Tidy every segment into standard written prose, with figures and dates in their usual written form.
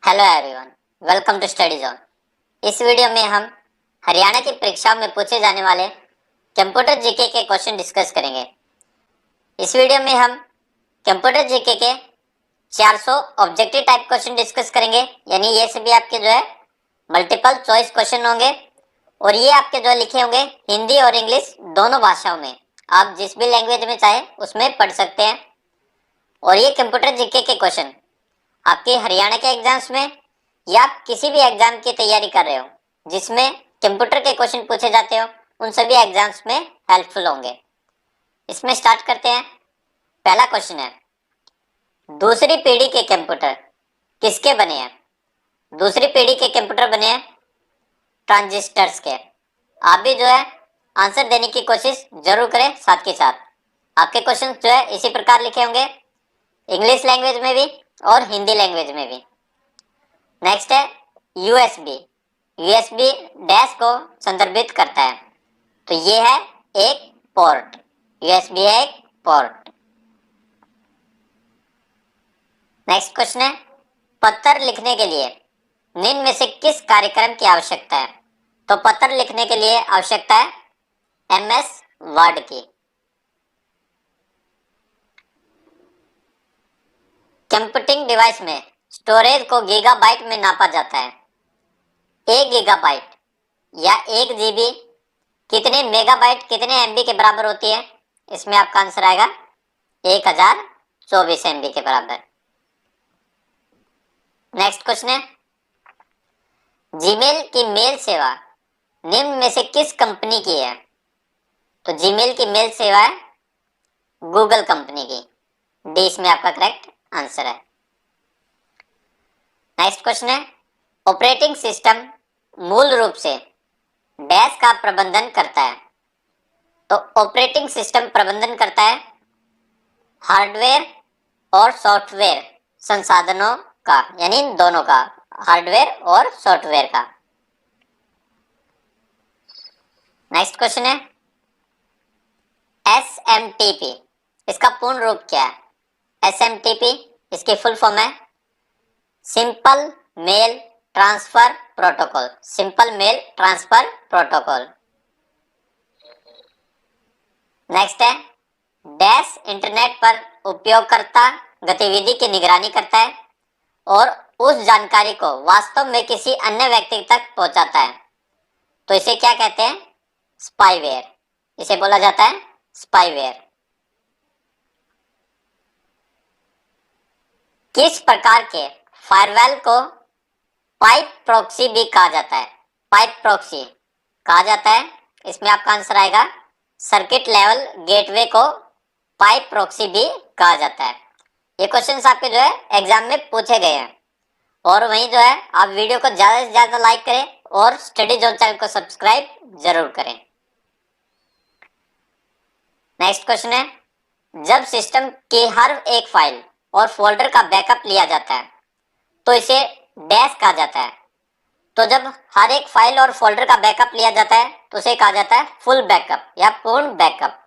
Hello everyone, welcome to study zone. इस वीडियो में हम हरियाणा की परीक्षाओं में पूछे जाने वाले कंप्यूटर जीके के क्वेश्चन डिस्कस करेंगे। इस वीडियो में हम कंप्यूटर जीके के 400 ऑब्जेक्टिव टाइप क्वेश्चन डिस्कस करेंगे, यानी ये सभी आपके मल्टीपल चॉइस क्वेश्चन होंगे और ये आपके लिखे होंगे हिंदी और इंग्लिश दोनों भाषाओं में। आप जिस भी लैंग्वेज में चाहे उसमें पढ़ सकते हैं। और ये कंप्यूटर जीके के क्वेश्चन आपके हरियाणा के एग्जाम्स में या आप किसी भी एग्जाम की तैयारी कर रहे हो जिसमें कंप्यूटर के क्वेश्चन पूछे जाते हो, उन सभी एग्जाम्स में हेल्पफुल होंगे। इसमें स्टार्ट करते हैं। पहला क्वेश्चन है, दूसरी पीढ़ी के कंप्यूटर किसके बने हैं? दूसरी पीढ़ी के कंप्यूटर बने हैं ट्रांजिस्टर्स के। आप भी आंसर देने की कोशिश जरूर करें। साथ के साथ आपके क्वेश्चन इसी प्रकार लिखे होंगे, इंग्लिश लैंग्वेज में भी और हिंदी लैंग्वेज में भी। नेक्स्ट है यूएसबी। यूएसबी डैश को संदर्भित करता है, तो ये है एक पोर्ट। यूएसबी है एक पोर्ट। नेक्स्ट क्वेश्चन है, पत्र लिखने के लिए निम्न में से किस कार्यक्रम की आवश्यकता है? तो पत्र लिखने के लिए आवश्यकता है एमएस वर्ड की। कंप्यूटिंग डिवाइस में स्टोरेज को गीगाबाइट में नापा जाता है। 1 गीगाबाइट या 1 जीबी कितने मेगाबाइट कितने एमबी के बराबर होती है? इसमें आपका आंसर आएगा 1024 एमबी के बराबर। नेक्स्ट क्वेश्चन है, जीमेल की मेल सेवा निम्न में से किस कंपनी की है? तो जीमेल की मेल सेवा है गूगल कंपनी की। डी इसमें आपका करेक्ट आंसर है। नेक्स्ट क्वेश्चन है, ऑपरेटिंग सिस्टम मूल रूप से डैश का प्रबंधन करता है? तो ऑपरेटिंग सिस्टम प्रबंधन करता है हार्डवेयर और सॉफ्टवेयर संसाधनों का, यानी इन दोनों का, हार्डवेयर और सॉफ्टवेयर का। नेक्स्ट क्वेश्चन है, एसएमटीपी इसका पूर्ण रूप क्या है? एसएमटीपी इसकी फुल फॉर्म है simple mail transfer protocol. Simple mail transfer protocol. Next है, डैश इंटरनेट पर उपयोगकर्ता गतिविधि की निगरानी करता है और उस जानकारी को वास्तव में किसी अन्य व्यक्ति तक पहुंचाता है। तो इसे क्या कहते हैं? स्पाईवेयर। इसे बोला जाता है स्पाईवेयर। किस प्रकार के फायरवॉल को पाइप प्रॉक्सी भी कहा जाता है? पाइप प्रॉक्सी कहा जाता है। इसमें आपका आंसर आएगा सर्किट लेवल गेटवे को पाइप प्रॉक्सी भी कहा जाता है। ये क्वेश्चंस आपके एग्जाम में पूछे गए हैं। और वहीं आप वीडियो को ज्यादा से ज्यादा लाइक करें और स्टडी जोन चैनल को सब्सक्राइब जरूर करें। नेक्स्ट क्वेश्चन है, जब सिस्टम की हर एक फाइल और फोल्डर का बैकअप लिया जाता है तो इसे डैश कहा जाता है। तो जब हर एक फाइल और फोल्डर का बैकअप लिया जाता है तो उसे कहा जाता है फुल बैकअप या पूर्ण बैकअप।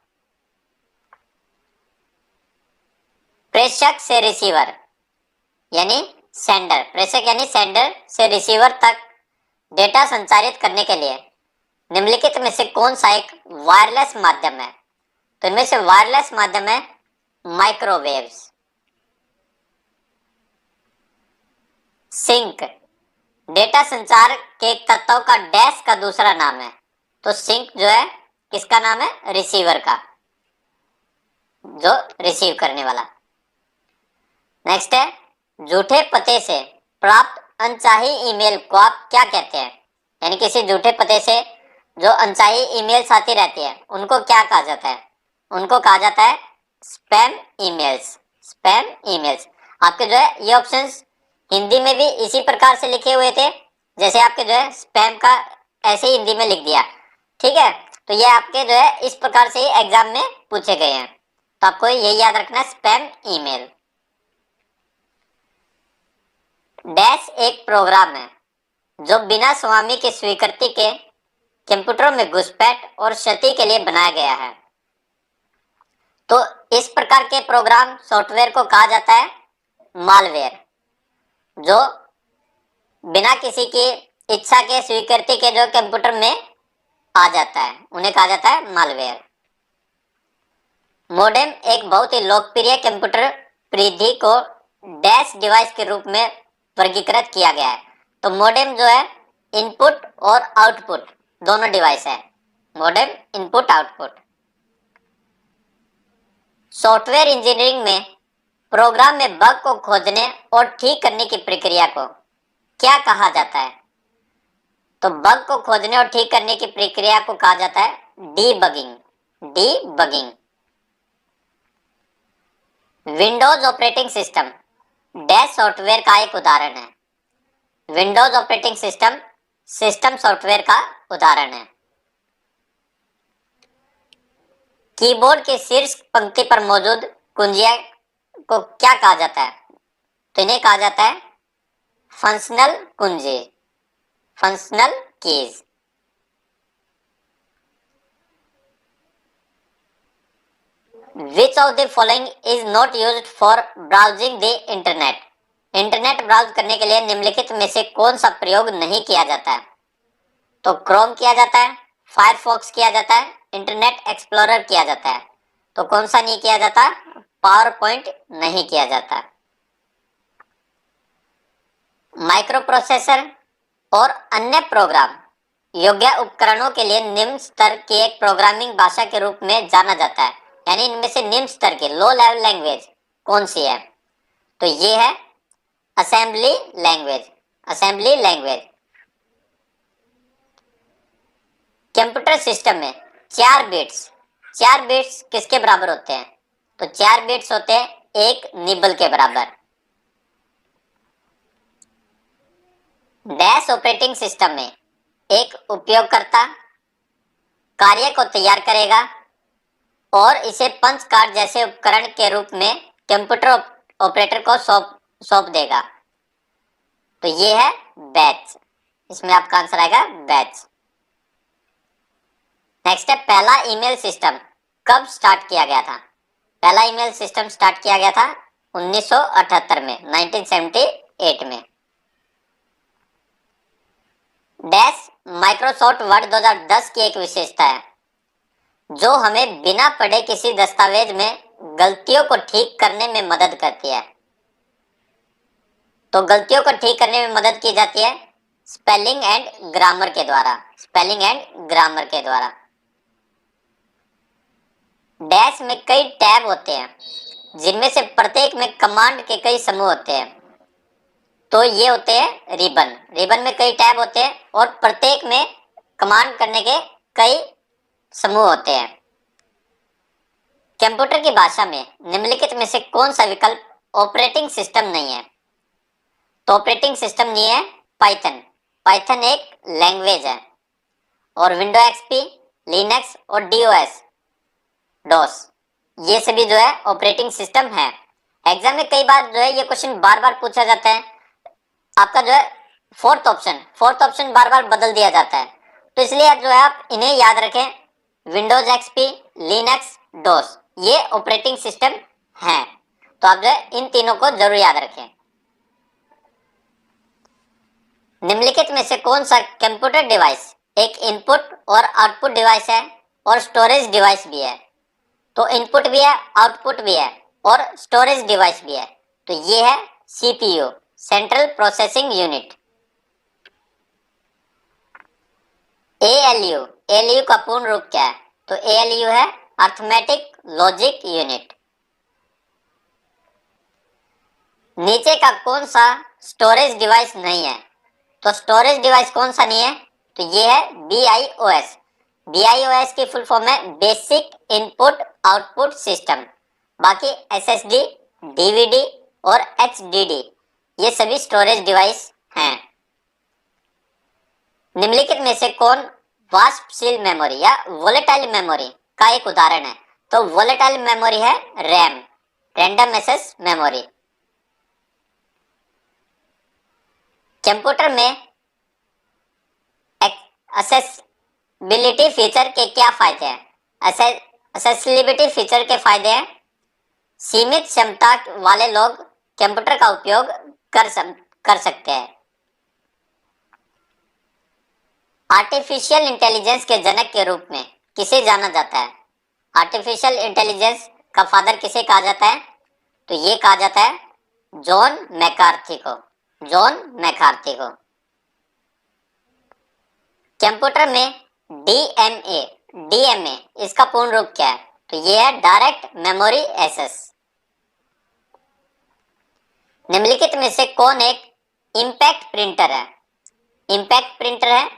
प्रेषक से रिसीवर यानी सेंडर, प्रेषक यानी सेंडर से रिसीवर तक डेटा संचारित करने के लिए निम्नलिखित में से कौन सा एक वायरलेस माध्यम है? तो इनमें से वायरलेस माध्यम है माइक्रोवेव्स। सिंक डेटा संचार के तत्वों का डैश का दूसरा नाम है। तो सिंक किसका नाम है? रिसीवर का, जो रिसीव करने वाला। नेक्स्ट है, झूठे पते से प्राप्त अनचाही ईमेल को आप क्या कहते हैं? यानी किसी झूठे पते से जो अनचाही ईमेल्स आती रहती है उनको क्या कहा जाता है? उनको कहा जाता है स्पैम ईमेल्स। Spam emails. आपके ये ऑप्शंस हिंदी में भी इसी प्रकार से लिखे हुए थे, जैसे आपके स्पैम का ऐसे ही हिंदी में लिख दिया। ठीक है, तो ये आपके इस प्रकार से एग्जाम में पूछे गए हैं, तो आपको यही याद रखना है, स्पैम ईमेल। डैश एक प्रोग्राम है जो बिना स्वामी की स्वीकृति के कंप्यूटरों में घुसपैठ और क्षति के लिए बनाया गया है। तो इस प्रकार के प्रोग्राम सॉफ्टवेयर को कहा जाता है मालवेयर, जो बिना किसी की इच्छा के, स्वीकृति के जो कंप्यूटर में आ जाता है, उन्हें कहा जाता है मालवेयर। मोडेम एक बहुत ही लोकप्रिय कंप्यूटर परिधि को डैश डिवाइस के रूप में वर्गीकृत किया गया है। तो मोडेम जो है इनपुट और आउटपुट दोनों डिवाइस है। Modem input output. Software engineering में प्रोग्राम में बग को खोजने और ठीक करने की प्रक्रिया को क्या कहा जाता है? तो बग को खोजने और ठीक करने की प्रक्रिया को कहा जाता है debugging. Debugging. Windows operating system dash software का एक उदाहरण है। Windows operating system system software का उदाहरण है। कीबोर्ड की शीर्ष पंक्ति पर मौजूद कुंजियां को क्या कहा जाता है? तो इन्हें कहा जाता है फंक्शनल कुंजी, functional keys. Which of the following is not used for browsing the internet? Internet browse करने के लिए निम्नलिखित में से कौन सा प्रयोग नहीं किया जाता है? तो क्रोम किया जाता है, फायरफॉक्स किया जाता है, इंटरनेट एक्सप्लोरर किया जाता है। तो कौन सा नहीं किया जाता? पावर पॉइंट नहीं किया जाता। माइक्रो प्रोसेसर और अन्य प्रोग्राम योग्य उपकरणों के लिए निम्न स्तर की एक प्रोग्रामिंग भाषा के रूप में जाना जाता है। यानी इनमें से निम्न स्तर की लो लेवल लैंग्वेज कौन सी है? तो ये है assembly language. Assembly language. Computer system में 4 बिट्स किसके बराबर होते हैं? तो 4 बिट्स होते हैं एक निबल के बराबर। डैश ऑपरेटिंग सिस्टम में एक उपयोगकर्ता कार्य को तैयार करेगा और इसे पंच कार्ड जैसे उपकरण के रूप में कंप्यूटर ऑपरेटर को सौंप देगा। तो ये है बैच। इसमें आपका आंसर आएगा बैच। नेक्स्ट है पहला ईमेल सिस्टम कब स्टार्ट किया गया था? पहला ईमेल सिस्टम स्टार्ट किया गया था 1978 में, 1978 में। डैश माइक्रोसॉफ्ट वर्ड 2010 की एक विशेषता है जो हमें बिना पढ़े किसी दस्तावेज में गलतियों को ठीक करने में मदद करती है। तो गलतियों को ठीक करने में मदद की जाती है स्पेलिंग एंड ग्रामर के द्वारा। स्पेलिंग एंड ग्रामर के द्वारा। डैश में कई टैब होते हैं जिनमें से प्रत्येक में कमांड के कई समूह होते हैं। तो ये होते हैं रिबन। रिबन में कई टैब होते हैं और प्रत्येक में कमांड करने के कई समूह होते हैं। कंप्यूटर की भाषा में निम्नलिखित में से कौन सा विकल्प ऑपरेटिंग सिस्टम नहीं है? तो ऑपरेटिंग सिस्टम नहीं है पाइथन। पाइथन एक लैंग्वेज है। और विंडो एक्सपी, लिनक्स और डीओएस डॉस ये सभी जो है ऑपरेटिंग सिस्टम है। एग्जाम में कई बार जो है ये क्वेश्चन बार बार पूछा जाता है। आपका जो है फोर्थ ऑप्शन बार बार बदल दिया जाता है। तो इसलिए जो है आप इन्हें याद रखें, विंडोज एक्सपी, लिनक्स, डॉस ये ऑपरेटिंग सिस्टम है। तो आप जो है इन तीनों को जरूर याद रखें। निम्नलिखित में से कौन सा कंप्यूटर डिवाइस एक इनपुट और आउटपुट डिवाइस है और स्टोरेज डिवाइस भी है? तो इनपुट भी है, आउटपुट भी है और स्टोरेज डिवाइस भी है। तो ये है CPU, central processing unit. ALU का पूर्ण रूप क्या है? तो एएलयू है अर्थमेटिक लॉजिक यूनिट। नीचे का कौन सा स्टोरेज डिवाइस नहीं है? तो स्टोरेज डिवाइस कौन सा नहीं है? तो ये है बीआईओएस। बीआईओएस की फुल फॉर्म है बेसिक इनपुट आउटपुट सिस्टम। बाकी एसएसडी, डीवीडी और एचडीडी ये सभी स्टोरेज डिवाइस हैं। निम्नलिखित में से कौन वाष्पशील मेमोरी या वोलेटाइल मेमोरी का एक उदाहरण है? तो वोलेटाइल मेमोरी है RAM, random access memory. Computer में एक्सेसिबिलिटी फीचर के क्या फायदे हैं? एक्सेसिबिलिटी फीचर के फायदे हैं सीमित क्षमता वाले लोग कंप्यूटर का उपयोग कर सकते हैं। आर्टिफिशियल इंटेलिजेंस के जनक के रूप में किसे जाना जाता है? आर्टिफिशियल इंटेलिजेंस का फादर किसे कहा जाता है? तो ये कहा जाता है जॉन मैकार्थी को। जॉन मैकार्थी को। कंप्यूटर में डीएमए, डीएमए इसका पूर्ण रूप क्या है? तो ये है डायरेक्ट मेमोरी एक्सेस। निम्नलिखित में से कौन एक इंपैक्ट प्रिंटर है? इंपैक्ट प्रिंटर है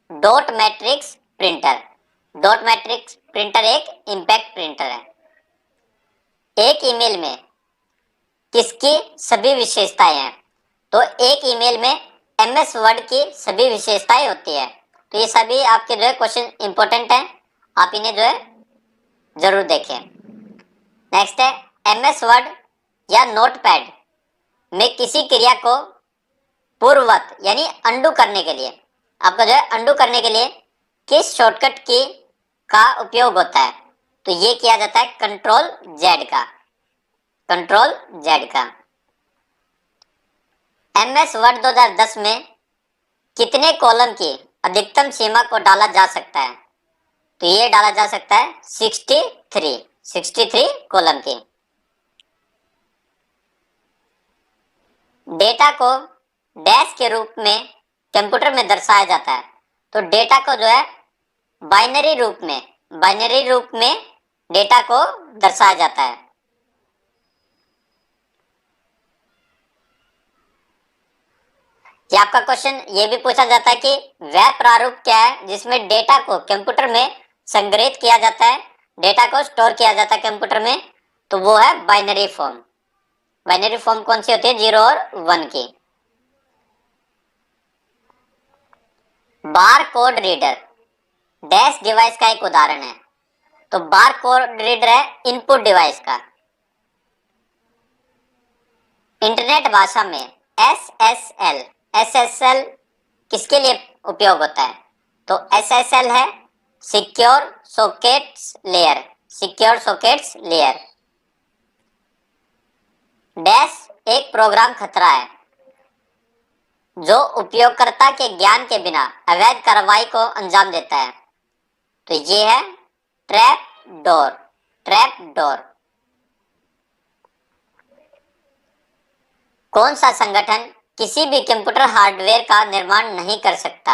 dot matrix printer. Dot matrix printer एक इंपैक्ट प्रिंटर है। एक ईमेल में किसकी सभी विशेषताएं हैं? तो एक ईमेल में एमएस वर्ड की सभी विशेषताएं होती है। तो ये सभी आपके जो है क्वेश्चन इंपॉर्टेंट है, आप इन्हें जो है जरूर देखें। नेक्स्ट है एमएस वर्ड या नोटपैड में किसी क्रिया को पूर्ववत यानी अंडू करने के लिए, आपका जो है अंडू करने के लिए किस शॉर्टकट की का उपयोग होता है? तो ये किया जाता है कंट्रोल जेड का। कंट्रोल जेड का। एमएस वर्ड 2010 में कितने कॉलम की अधिकतम सीमा को डाला जा सकता है? तो ये डाला जा सकता है 63 कॉलम की। डेटा को डैश के रूप में कंप्यूटर में दर्शाया जाता है। तो डेटा को जो है बाइनरी रूप में डेटा को दर्शाया जाता है। ये आपका क्वेश्चन ये भी पूछा जाता है कि वह प्रारूप क्या है जिसमें डेटा को कंप्यूटर में संग्रहित किया जाता है, डेटा को स्टोर किया जाता है कंप्यूटर में? तो वो है बाइनरी फॉर्म। बाइनरी फॉर्म कौन सी होती है? 0 और 1 की। Bar code reader dash device का एक उदाहरण है। तो बार कोड रीडर है इनपुट डिवाइस का। इंटरनेट भाषा में एसएसएल किसके लिए उपयोग होता है? तो एसएसएल है secure sockets layer. Secure sockets layer. Dash एक प्रोग्राम खतरा है जो उपयोगकर्ता के ज्ञान के बिना अवैध कार्रवाई को अंजाम देता है। तो ये है ट्रैप डोर। Trap door. कौन सा संगठन किसी भी कंप्यूटर हार्डवेयर का निर्माण नहीं करता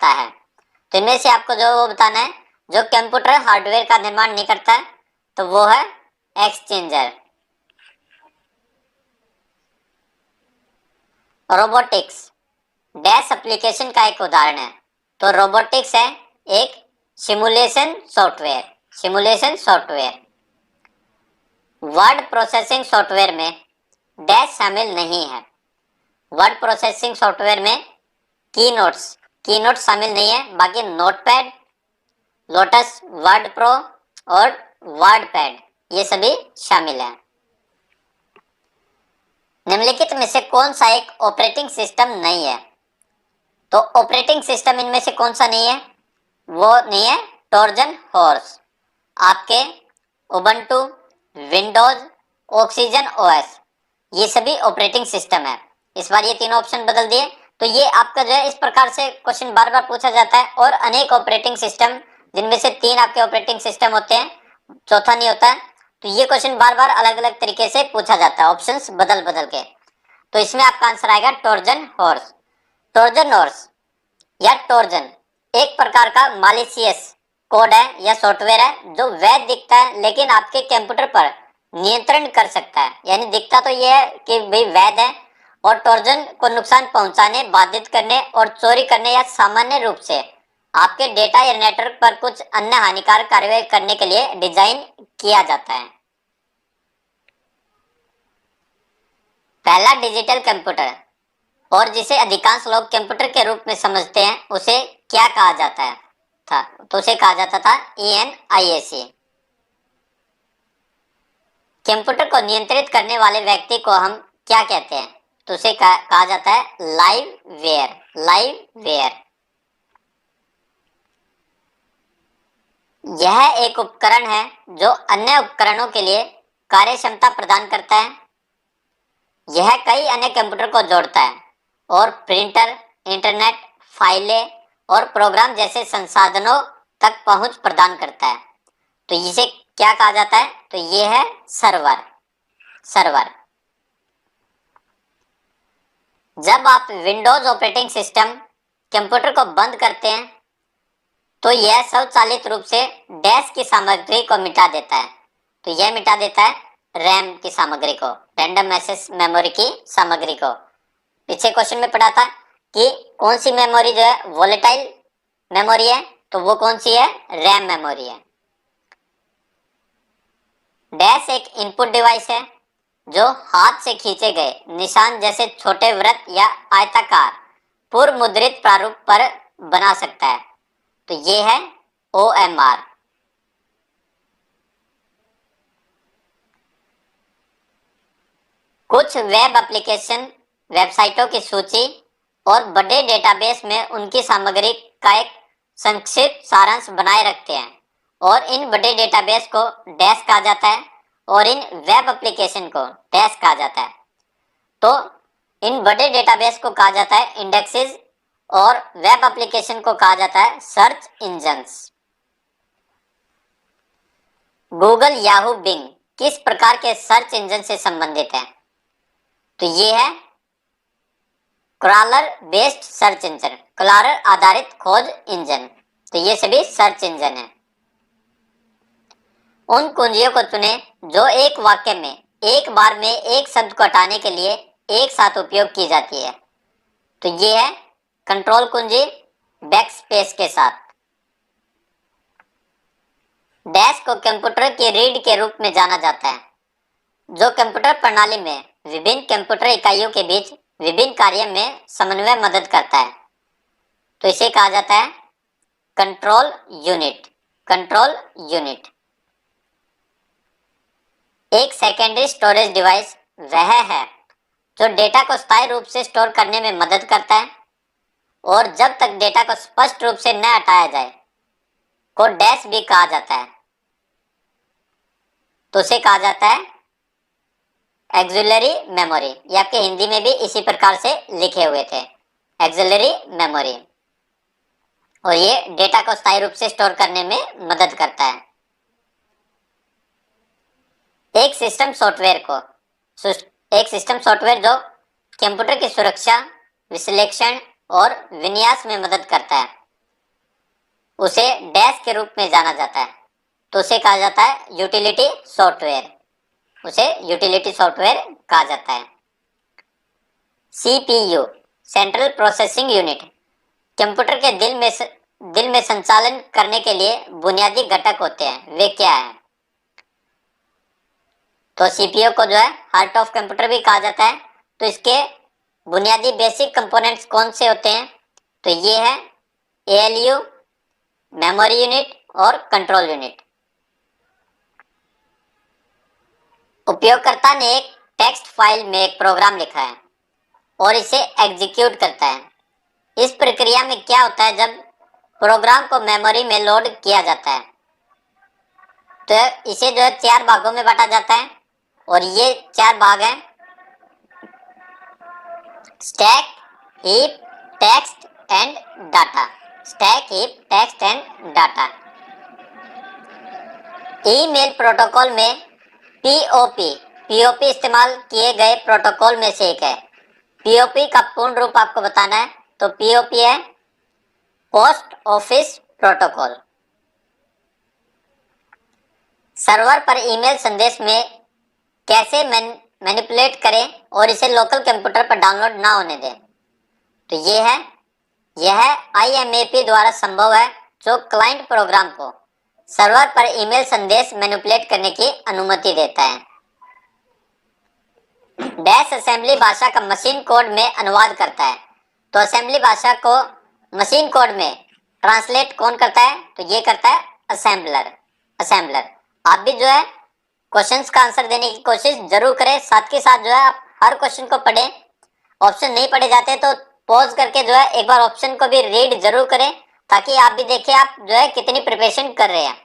है? तो इनमें से आपको जो वो बताना है जो कंप्यूटर हार्डवेयर का निर्माण नहीं करता है, तो वो है एक्सचेंजर। रोबोटिक्स डैश एप्लीकेशन का एक उदाहरण है। तो रोबोटिक्स है एक simulation software. Simulation software. Word processing software में डैश शामिल नहीं है। वर्ड प्रोसेसिंग सॉफ्टवेयर में कीनोट्स शामिल नहीं है, बाकी नोटपैड, लोटस, वर्ड प्रो और वर्डपैड ये सभी शामिल है। निम्नलिखित में से कौन सा एक ऑपरेटिंग सिस्टम नहीं है? तो ऑपरेटिंग सिस्टम इनमें से कौन सा नहीं है? वो नहीं है ट्रोजन हॉर्स। आपके उबंटू, विंडोज, ऑक्सीजन ओएस ये सभी ऑपरेटिंग सिस्टम है। इस बार ये तीनों ऑप्शन बदल दिए। तो ये आपका जो है इस प्रकार से क्वेश्चन बार बार पूछा जाता है। और अनेक ऑपरेटिंग सिस्टम जिनमें से 3 आपके ऑपरेटिंग सिस्टम होते हैं, चौथा नहीं होता है। तो ये क्वेश्चन बार बार अलग अलग तरीके से पूछा जाता है, ऑप्शंस बदल बदल के। तो इसमें आपका आंसर आएगा ट्रोजन हॉर्स। ट्रोजन हॉर्स या ट्रोजन एक प्रकार का मालिशियस कोड है या सॉफ्टवेयर है जो वैध दिखता है लेकिन आपके कंप्यूटर पर नियंत्रण कर सकता है। यानी दिखता तो यह है कि भाई वैध है और ट्रोजन को नुकसान पहुंचाने, बाधित करने और चोरी करने या सामान्य रूप से आपके डेटा या नेटवर्क पर कुछ अन्य हानिकारक कार्रवाई करने के लिए डिजाइन किया जाता है। पहला डिजिटल कंप्यूटर और जिसे अधिकांश लोग कंप्यूटर के रूप में समझते हैं उसे क्या कहा जाता था? तो उसे कहा जाता था ENIAC। कंप्यूटर को नियंत्रित करने वाले व्यक्ति को हम क्या कहते हैं? तो उसे कहा जाता है लाइववेयर। लाइववेयर। यह एक उपकरण है जो अन्य उपकरणों के लिए कार्य क्षमता प्रदान करता है। यह कई अन्य कंप्यूटर को जोड़ता है और प्रिंटर, इंटरनेट, फाइलें और प्रोग्राम जैसे संसाधनों तक पहुंच प्रदान करता है। तो इसे क्या कहा जाता है? तो ये है सर्वर। सर्वर। जब आप विंडोज ऑपरेटिंग सिस्टम कंप्यूटर को बंद करते हैं तो यह स्वचालित रूप से डैश की सामग्री को मिटा देता है। तो यह मिटा देता है रैम की सामग्री को, रैंडम एक्सेस मेमोरी की सामग्री को। पीछे क्वेश्चन में पढ़ा था कि कौन सी मेमोरी जो है वोलेटाइल मेमोरी है, तो वो कौन सी है? रैम मेमोरी है। डैश एक इनपुट डिवाइस है जो हाथ से खींचे गए निशान जैसे छोटे वृत्त या आयताकार पूर्व मुद्रित प्रारूप पर बना सकता है। तो ये है OMR। कुछ वेब एप्लीकेशन वेबसाइटों की सूची और बड़े डेटाबेस में उनकी सामग्री का एक संक्षिप्त सारांश बनाए रखते हैं और इन बड़े डेटाबेस को डैश कहा जाता है और इन वेब एप्लीकेशन को डैश कहा जाता है। तो इन बड़े डेटाबेस को कहा जाता है इंडेक्सेस और वेब एप्लीकेशन को कहा जाता है search engines. Google, Yahoo, Bing किस प्रकार के सर्च इंजन से संबंधित है? तो ये है crawler based search engine, crawler आधारित खोज इंजन। तो ये सभी सर्च इंजन है। उन कुंजियों को चुने जो एक वाक्य में एक बार में एक शब्द को हटाने के लिए एक साथ उपयोग की जाती है। तो ये है कंट्रोल कुंजी बैकस्पेस के साथ। डैश को कंप्यूटर की रीढ़ के रूप में जाना जाता है जो कंप्यूटर प्रणाली में विभिन्न कंप्यूटर इकाइयों के बीच विभिन्न कार्य में समन्वय मदद करता है। तो इसे कहा जाता है कंट्रोल यूनिट। Control unit. एक सेकेंडरी स्टोरेज डिवाइस वह है जो डेटा को स्थायी रूप से स्टोर करने में मदद करता है और जब तक डेटा को स्पष्ट रूप से न हटाया जाए को डैश भी कहा जाता है। तो उसे कहा जाता है एक्सिलरी मेमोरी। ये आपके हिंदी में भी इसी प्रकार से लिखे हुए थे, एक्सिलरी मेमोरी। और ये डेटा को स्थायी रूप से स्टोर करने में मदद करता है। एक सिस्टम सॉफ्टवेयर जो कंप्यूटर की सुरक्षा, विश्लेषण और विन्यास में मदद करता है उसे डैश के रूप में जाना जाता है। तो उसे कहा जाता है यूटिलिटी सॉफ्टवेयर। उसे यूटिलिटी सॉफ्टवेयर कहा जाता है। CPU central processing unit computer के दिल में संचालन करने के लिए बुनियादी घटक होते हैं। वे क्या है? तो CPU को जो है हार्ट ऑफ कंप्यूटर भी कहा जाता है। तो इसके बुनियादी बेसिक कंपोनेंट्स कौन से होते हैं? तो ये है ALU, मेमोरी यूनिट और कंट्रोल यूनिट। उपयोगकर्ता ने एक टेक्स्ट फाइल में एक प्रोग्राम लिखा है और इसे एग्जीक्यूट करता है। इस प्रक्रिया में क्या होता है? जब प्रोग्राम को मेमोरी में लोड किया जाता है तो इसे जो है 4 भागों में बांटा जाता है और ये 4 भाग हैं stack, heap, text and data. Stack, heap, text and data. Email protocol में POP इस्तेमाल किए गए प्रोटोकॉल में से एक है। POP का पूर्ण रूप आपको बताना है। तो POP है पोस्ट ऑफिस प्रोटोकॉल। सर्वर पर ईमेल संदेश में कैसे मैनिपुलेट करें और इसे लोकल कंप्यूटर पर डाउनलोड ना होने दें? तो यह IMAP द्वारा संभव है जो क्लाइंट प्रोग्राम को सर्वर पर ईमेल संदेश मैनिपुलेट करने की अनुमति देता है। डैश असेंबली भाषा का मशीन कोड में अनुवाद करता है। तो असेंबली भाषा को मशीन कोड में ट्रांसलेट कौन करता है? तो ये करता है असेंबलर। आप भी जो है क्वेश्चंस का आंसर देने की कोशिश जरूर करें। साथ के साथ जो है आप हर क्वेश्चन को पढ़ें। ऑप्शन नहीं पढ़े जाते तो पॉज करके जो है एक बार ऑप्शन को भी रीड जरूर करें ताकि आप भी देखें आप जो है कितनी प्रिपरेशन कर रहे हैं।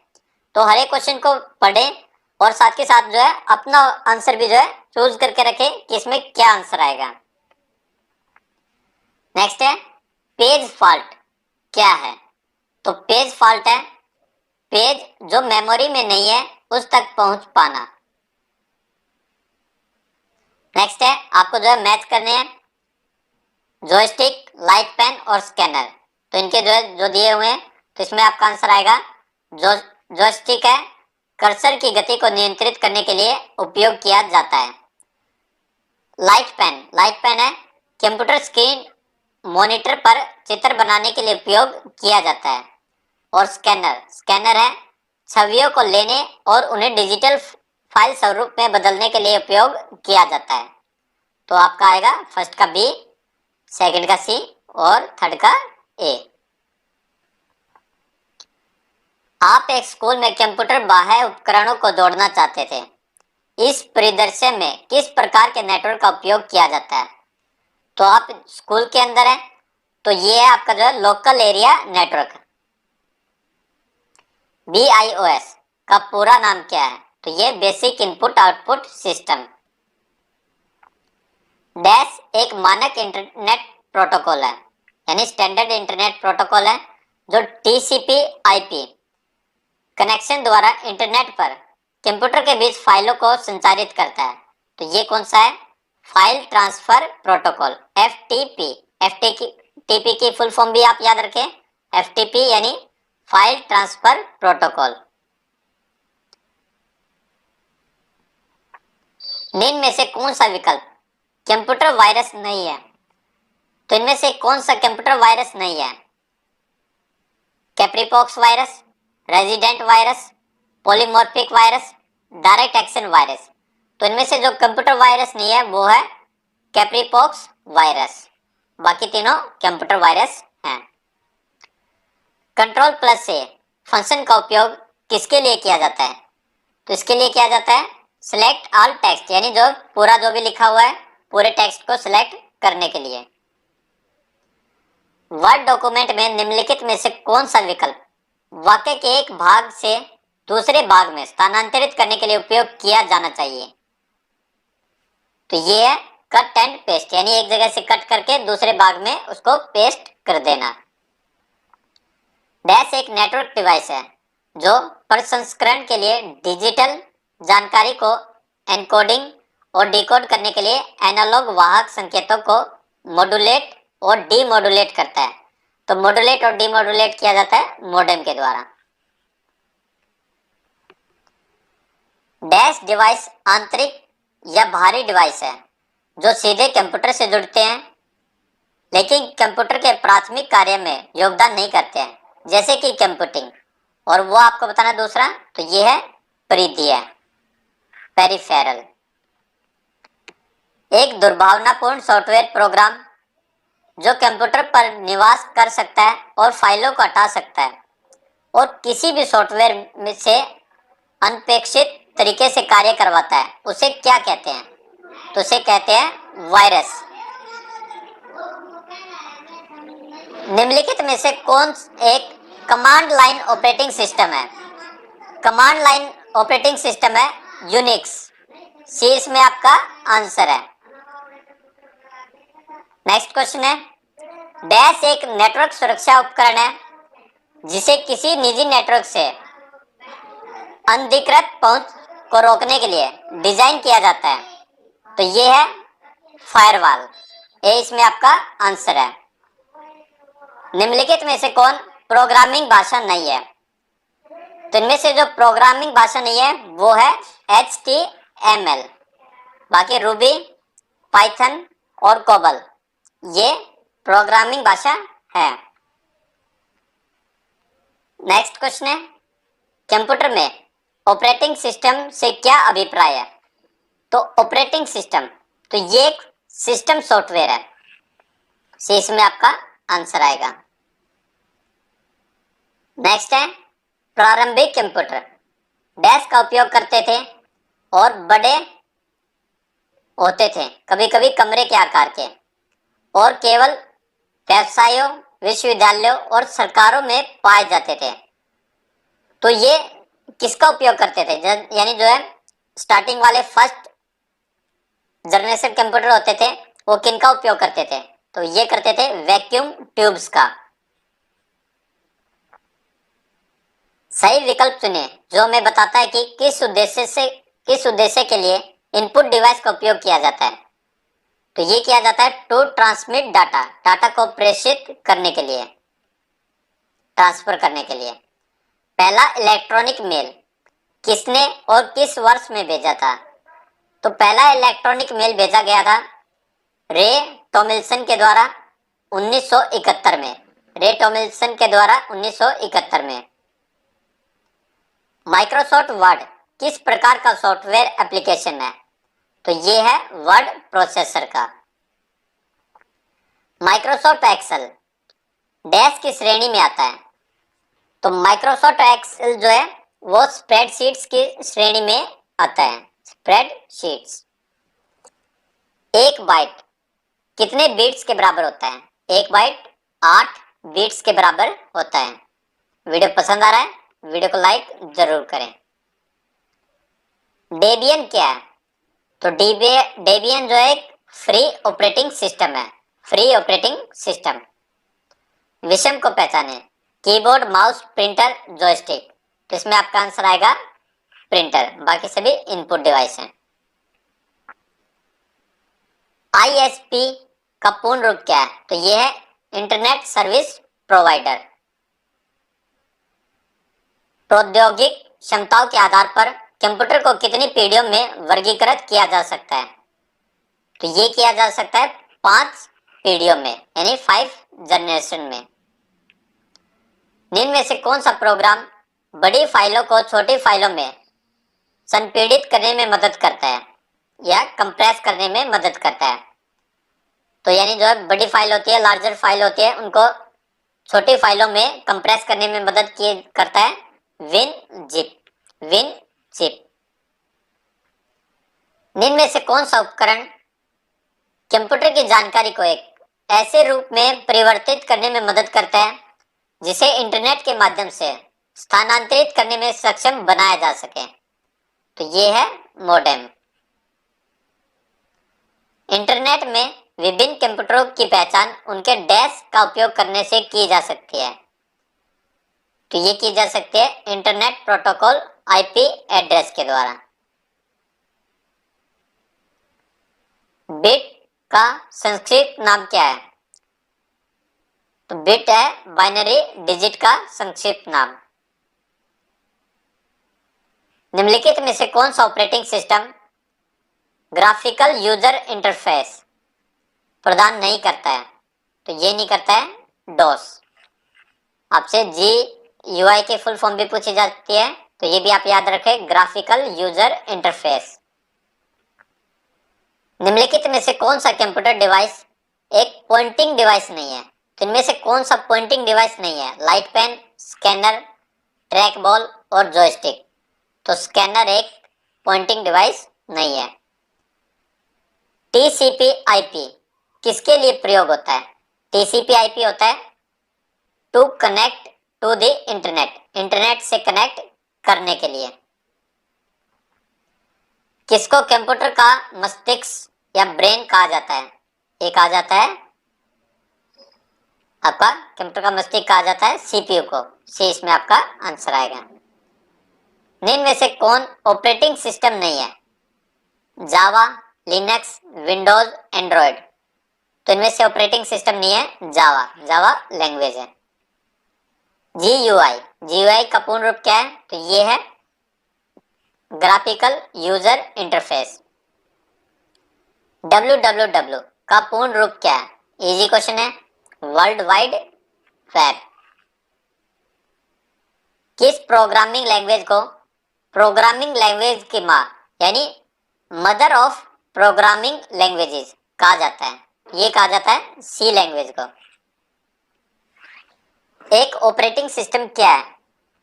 तो हर एक क्वेश्चन को पढ़ें और साथ के साथ जो है अपना आंसर भी जो है चूज करके रखें कि इसमें क्या आंसर आएगा। नेक्स्ट है पेज फॉल्ट। क्या है? तो पेज फॉल्ट है, पेज जो मेमोरी में नहीं है उस तक पहुंच पाना। नेक्स्ट है, आपको जो है मैच करने हैं जॉयस्टिक, लाइट पेन और स्कैनर। तो इनके जो है जो दिए हुए हैं, तो इसमें आपका आंसर आएगा जॉयस्टिक है, कर्सर की गति को नियंत्रित करने के लिए उपयोग किया जाता है। लाइट पेन है, कंप्यूटर स्क्रीन मॉनिटर पर चित्र बनाने के लिए उपयोग किया जाता है। और स्कैनर है, छवियों को लेने और उन्हें डिजिटल फाइल स्वरूप में बदलने के लिए उपयोग किया जाता है। तो आपका आएगा फर्स्ट का बी, सेकंड का सी और थर्ड का ए। आप एक स्कूल में कंप्यूटर बाह्य उपकरणों को जोड़ना चाहते थे। इस परिदृश्य में किस प्रकार के नेटवर्क का उपयोग किया जाता है? तो आप स्कूल के अंदर है, तो ये है आपका जो है लोकल एरिया नेटवर्क। BIOS का पूरा नाम क्या है? तो ये basic input output system. Dash एक मानक इंटरनेट प्रोटोकॉल है, यानी स्टैंडर्ड इंटरनेट प्रोटोकॉल है, जो TCP/IP कनेक्शन द्वारा इंटरनेट पर कंप्यूटर के बीच फाइलों को संचारित करता है। तो ये कौन सा है? File transfer protocol, FTP। FTP की फुल फॉर्म भी आप याद रखें, FTP यानी फाइल ट्रांसफर प्रोटोकॉल। निम्न में से कौन सा विकल्प कंप्यूटर वायरस नहीं है? तो इनमें से कौन सा कंप्यूटर वायरस नहीं है? Capripox virus, resident virus, polymorphic virus, direct action virus. तो इनमें से जो कंप्यूटर वायरस नहीं है वो है कैप्रीपॉक्स वायरस, बाकी तीनों कंप्यूटर वायरस हैं। कंट्रोल प्लस से फंक्शन का उपयोग किसके लिए किया जाता है? तो इसके लिए किया जाता है सिलेक्ट ऑल टेक्स्ट, यानी जो पूरा जो भी लिखा हुआ है पूरे टेक्स्ट को सिलेक्ट करने के लिए। वर्ड डॉक्यूमेंट में निम्नलिखित में से कौन सा विकल्प वाक्य के एक भाग से दूसरे भाग में स्थानांतरित करने के लिए उपयोग किया जाना चाहिए? तो ये है कट एंड पेस्ट, यानी एक जगह से कट करके दूसरे भाग में उसको पेस्ट कर देना। डैश एक नेटवर्क डिवाइस है जो प्रसंस्करण के लिए डिजिटल जानकारी को एनकोडिंग और डिकोड करने के लिए एनालॉग वाहक संकेतों को मॉड्यूलेट और डीमॉड्यूलेट करता है। तो मॉड्यूलेट और डीमॉड्यूलेट किया जाता है मॉडेम के द्वारा। डैश डिवाइस आंतरिक या बाहरी डिवाइस है जो सीधे कंप्यूटर से जुड़ते हैं लेकिन कंप्यूटर के प्राथमिक कार्य में योगदान नहीं करते हैं, जैसे कि कंप्यूटिंग। और वो आपको बताना दूसरा, तो ये है परिधीय, पेरिफेरल। एक दुर्भावनापूर्ण सॉफ्टवेयर प्रोग्राम जो कंप्यूटर पर निवास कर सकता है और फाइलों को हटा सकता है और किसी भी सॉफ्टवेयर में से अनपेक्षित तरीके से कार्य करवाता है, उसे क्या कहते हैं? तो उसे कहते हैं वायरस। निम्नलिखित में से कौन एक कमांड लाइन ऑपरेटिंग सिस्टम है? कमांड लाइन ऑपरेटिंग सिस्टम है यूनिक्स। सी इसमें आपका आंसर है। नेक्स्ट क्वेश्चन है, डैश एक नेटवर्क सुरक्षा उपकरण है जिसे किसी निजी नेटवर्क से अनधिकृत पहुंच को रोकने के लिए डिजाइन किया जाता है। तो ये है फायरवॉल। ये इसमें आपका आंसर है। निम्नलिखित में से कौन प्रोग्रामिंग भाषा नहीं है? तो इनमें से जो प्रोग्रामिंग भाषा नहीं है वो है HTML। बाकी रूबी, पाइथन और कोबल ये प्रोग्रामिंग भाषा है। नेक्स्ट क्वेश्चन है, कंप्यूटर में ऑपरेटिंग सिस्टम से क्या अभिप्राय है? तो ऑपरेटिंग सिस्टम, तो ये एक सिस्टम सॉफ्टवेयर है। सी इसमें आपका आंसर आएगा। नेक्स्ट है, प्रारंभिक कंप्यूटर डैश का उपयोग करते थे और बड़े होते थे, कभी कभी कमरे के आकार के, और केवल व्यवसायों, विश्वविद्यालयों और सरकारों में पाए जाते थे। तो ये किसका उपयोग करते थे? यानी जो है स्टार्टिंग वाले फर्स्ट जनरेशन कंप्यूटर होते थे वो किनका उपयोग करते थे? तो ये करते थे वैक्यूम ट्यूब्स का। सही विकल्प चुने जो हमें बताता है कि किस उद्देश्य के लिए इनपुट डिवाइस का उपयोग किया जाता है। तो ये किया जाता है टू ट्रांसमिट डाटा, डाटा को प्रेषित करने के लिए, ट्रांसफर करने के लिए। पहला इलेक्ट्रॉनिक मेल किसने और किस वर्ष में भेजा था? तो पहला इलेक्ट्रॉनिक मेल भेजा गया था रे टॉमिल्सन के द्वारा 1971 में, रे टॉमिल्सन के द्वारा 1971 में। माइक्रोसॉफ्ट वर्ड किस प्रकार का सॉफ्टवेयर एप्लीकेशन है? तो ये है वर्ड प्रोसेसर का। माइक्रोसॉफ्ट एक्सेल डैश की श्रेणी में आता है? तो माइक्रोसॉफ्ट एक्सेल जो है वो स्प्रेडशीट्स की श्रेणी में आता है, स्प्रेडशीट्स। एक बाइट कितने बीट्स के बराबर होता है? एक बाइट 8 बीट्स के बराबर होता है। वीडियो पसंद आ रहा है? वीडियो को लाइक जरूर करें। डेबियन क्या है? तो डेबियन जो है एक फ्री ऑपरेटिंग सिस्टम है, फ्री ऑपरेटिंग सिस्टम। विषम को पहचाने? Keyboard, mouse, printer, joystick. तो इसमें आपका आंसर आएगा प्रिंटर, बाकी सभी इनपुट डिवाइस हैं। आईएसपी का पूर्ण रूप क्या है? तो ये है इंटरनेट सर्विस प्रोवाइडर। प्रौद्योगिक क्षमताओं के आधार पर कंप्यूटर को कितनी पीढ़ियों में वर्गीकृत किया जा सकता है? तो ये किया जा सकता है 5 पीढ़ियों में, यानी 5 जनरेशन में। निम्न में से कौन सा प्रोग्राम बड़ी फाइलों को छोटी फाइलों में संपीड़ित करने में मदद करता है या कंप्रेस करने में मदद करता है? तो यानी जो है बड़ी फाइल होती है, लार्जर फाइल होती है, उनको छोटी फाइलों में कंप्रेस करने में मदद करता है विनजिप, विनजिप। निम्न में से कौन सा उपकरण कंप्यूटर की जानकारी को एक ऐसे रूप में परिवर्तित करने में मदद करता है जिसे इंटरनेट के माध्यम से स्थानांतरित करने में सक्षम बनाया जा सके? तो ये है मोडेम। इंटरनेट में विभिन्न कंप्यूटरों की पहचान उनके डैश का उपयोग करने से की जा सकती है। तो ये की जा सकती है इंटरनेट प्रोटोकॉल आईपी एड्रेस के द्वारा। बिट का संक्षिप्त नाम क्या है? तो बिट है बाइनरी डिजिट का संक्षिप्त नाम। निम्नलिखित में से कौन सा operating system graphical user interface प्रदान नहीं करता है? तो ये नहीं करता है डॉस। आपसे GUI की फुल फॉर्म भी पूछी जाती है, तो ये भी आप याद रखें, ग्राफिकल यूजर इंटरफेस। निम्नलिखित में से कौन सा कंप्यूटर डिवाइस एक पॉइंटिंग डिवाइस नहीं है? तो इनमें से कौन सा पॉइंटिंग डिवाइस नहीं है? Light pen, scanner, track ball और जॉयस्टिक। तो स्कैनर एक पॉइंटिंग डिवाइस नहीं है। TCP/IP किसके लिए प्रयोग होता है? TCP/IP होता है to connect to the internet, internet से कनेक्ट करने के लिए। किसको कंप्यूटर का मस्तिष्क या ब्रेन कहा जाता है? ये कहा जाता है आपका कंप्यूटर का मस्तिष्क कहा जाता है CPU को। सी इसमें आपका आंसर आएगा। निम्न में से कौन ऑपरेटिंग सिस्टम नहीं है? जावा, लिनक्स, विंडोज, एंड्रॉयड। तो इनमें से ऑपरेटिंग सिस्टम नहीं है जावा, जावा लैंग्वेज है। GUI का पूर्ण रूप क्या है? तो ये है ग्राफिकल यूजर इंटरफेस। WWW का पूर्ण रूप क्या है? इजी क्वेश्चन है, वर्ल्ड वाइड वेब। किस प्रोग्रामिंग लैंग्वेज को प्रोग्रामिंग लैंग्वेज की माँ यानी मदर ऑफ प्रोग्रामिंग लैंग्वेजेस कहा जाता है? ये कहा जाता है सी लैंग्वेज को। एक ऑपरेटिंग सिस्टम क्या है?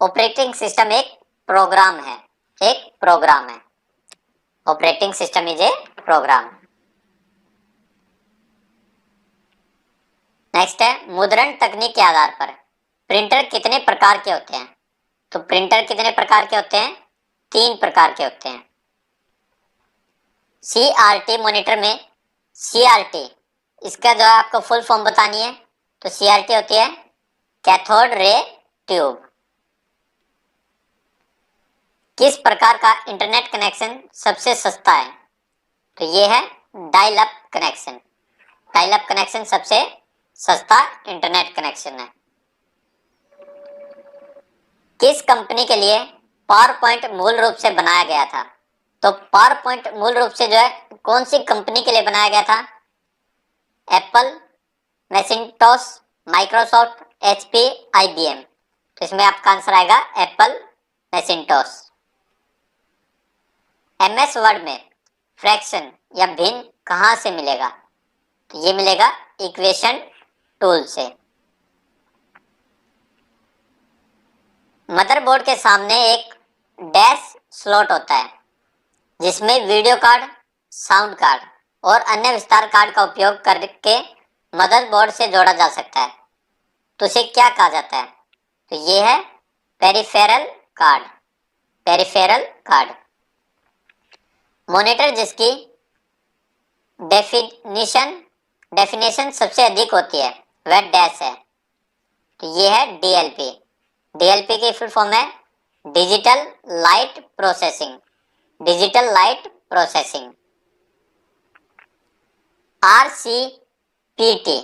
ऑपरेटिंग सिस्टम एक प्रोग्राम है, एक प्रोग्राम है। Operating system is a program. Next है, मुद्रण तकनीक के आधार पर प्रिंटर कितने प्रकार के होते हैं? तो प्रिंटर कितने प्रकार के होते हैं? 3 प्रकार के होते हैं। CRT मॉनिटर में CRT इसका जो है आपको फुल फॉर्म बतानी है, तो CRT होती है कैथोड रे ट्यूब। किस प्रकार का इंटरनेट कनेक्शन सबसे सस्ता है? तो ये है dial up connection. Dial up connection सबसे सस्ता इंटरनेट कनेक्शन है। किस कंपनी के लिए पावर पॉइंट मूल रूप से बनाया गया था? तो पावर पॉइंट मूल रूप से जो है कौन सी कंपनी के लिए बनाया गया था? Apple, Macintosh, Microsoft, HP, IBM. तो इसमें आपका आंसर आएगा एप्पल मैकिन्टोश। एमएस वर्ड में फ्रैक्शन या भिन्न कहां से मिलेगा? तो ये मिलेगा इक्वेशन टूल से। मदरबोर्ड के सामने एक डैश स्लॉट होता है जिसमें वीडियो कार्ड, साउंड कार्ड और अन्य विस्तार कार्ड का उपयोग करके मदरबोर्ड से जोड़ा जा सकता है। तो उसे क्या कहा जाता है? तो ये है peripheral card. Peripheral card. Monitor जिसकी डेफिनेशन सबसे अधिक होती है वह डैश है। तो ये है डीएलपी। डीएलपी की फुल फॉर्म है digital light processing. Digital light processing. RCPT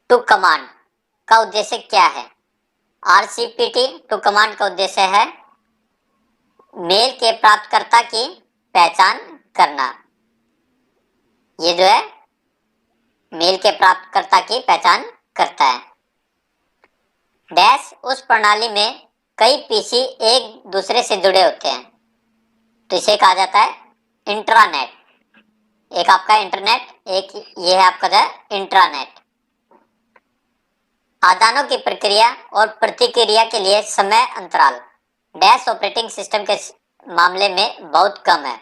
to command का उद्देश्य क्या है? आरसीपीटी टू कमांड का उद्देश्य है मेल के प्राप्तकर्ता की पहचान करना। ये जो है मेल के प्राप्तकर्ता की पहचान करता है। डैश उस प्रणाली में कई पीसी एक दूसरे से जुड़े होते हैं तो इसे कहा जाता है इंट्रानेट। एक आपका इंटरनेट, एक ये है आपका जो है इंट्रानेट। आदानों की प्रक्रिया और प्रतिक्रिया के लिए समय अंतराल डैश ऑपरेटिंग सिस्टम के मामले में बहुत कम है।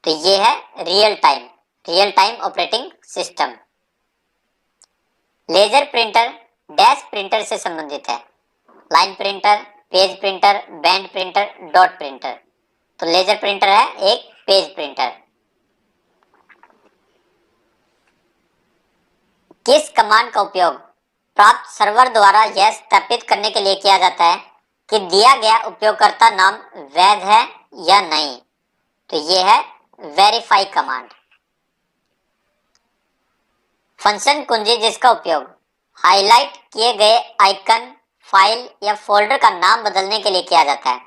तो ये है real time operating system. Laser printer dash printer से संबंधित है। Line printer, page printer, band printer, dot printer. तो लेजर प्रिंटर है एक पेज प्रिंटर। किस कमांड का उपयोग प्राप्त सर्वर द्वारा यह सत्यापित करने के लिए किया जाता है कि दिया गया उपयोगकर्ता नाम वैध है या नहीं? तो ये है वेरीफाई कमांड। फंक्शन कुंजी जिसका उपयोग हाईलाइट किए गए आइकन, फाइल या फोल्डर का नाम बदलने के लिए किया जाता है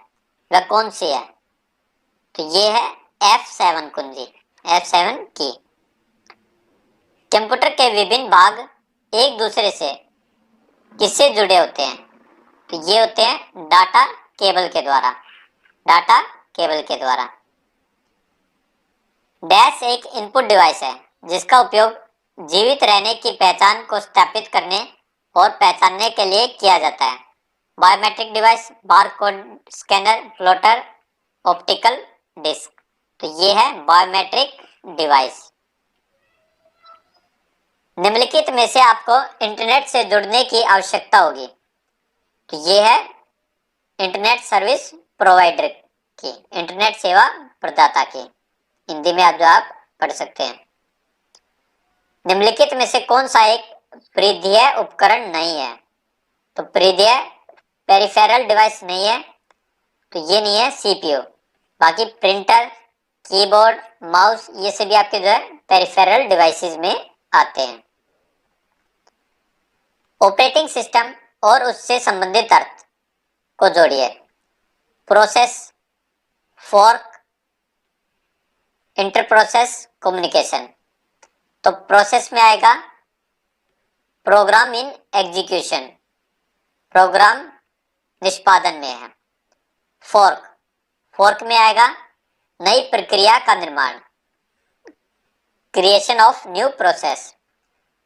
वह कौन सी है? तो ये है F7 कुंजी। F7 की। कंप्यूटर के विभिन्न भाग एक दूसरे से किससे जुड़े होते हैं? तो ये होते हैं डाटा केबल के द्वारा। डाटा केबल के द्वारा। डैश एक इनपुट डिवाइस है जिसका उपयोग जीवित रहने की पहचान को सत्यापित करने और पहचानने के लिए किया जाता है। Biometric device, barcode scanner, plotter, optical disc. तो ये है बायोमेट्रिक डिवाइस। निम्नलिखित में से आपको इंटरनेट से जुड़ने की आवश्यकता होगी। तो ये है इंटरनेट सर्विस प्रोवाइडर की, इंटरनेट सेवा प्रदाता की। हिंदी में आप पढ़ सकते हैं। निम्नलिखित में से कौन सा एक परिधीय उपकरण नहीं है? तो परिधीय पेरिफेरल डिवाइस नहीं है तो ये नहीं है सीपीयू। बाकी प्रिंटर, कीबोर्ड, माउस ये सभी आपके जो है पेरिफेरल डिवाइसेस में आते हैं। ऑपरेटिंग सिस्टम और उससे संबंधित अर्थ को जोड़िए। Process, fork, interprocess communication. तो प्रोसेस में आएगा प्रोग्राम इन एग्जीक्यूशन, प्रोग्राम निष्पादन में है। फोर्क, फोर्क में आएगा नई प्रक्रिया का निर्माण, क्रिएशन ऑफ न्यू प्रोसेस।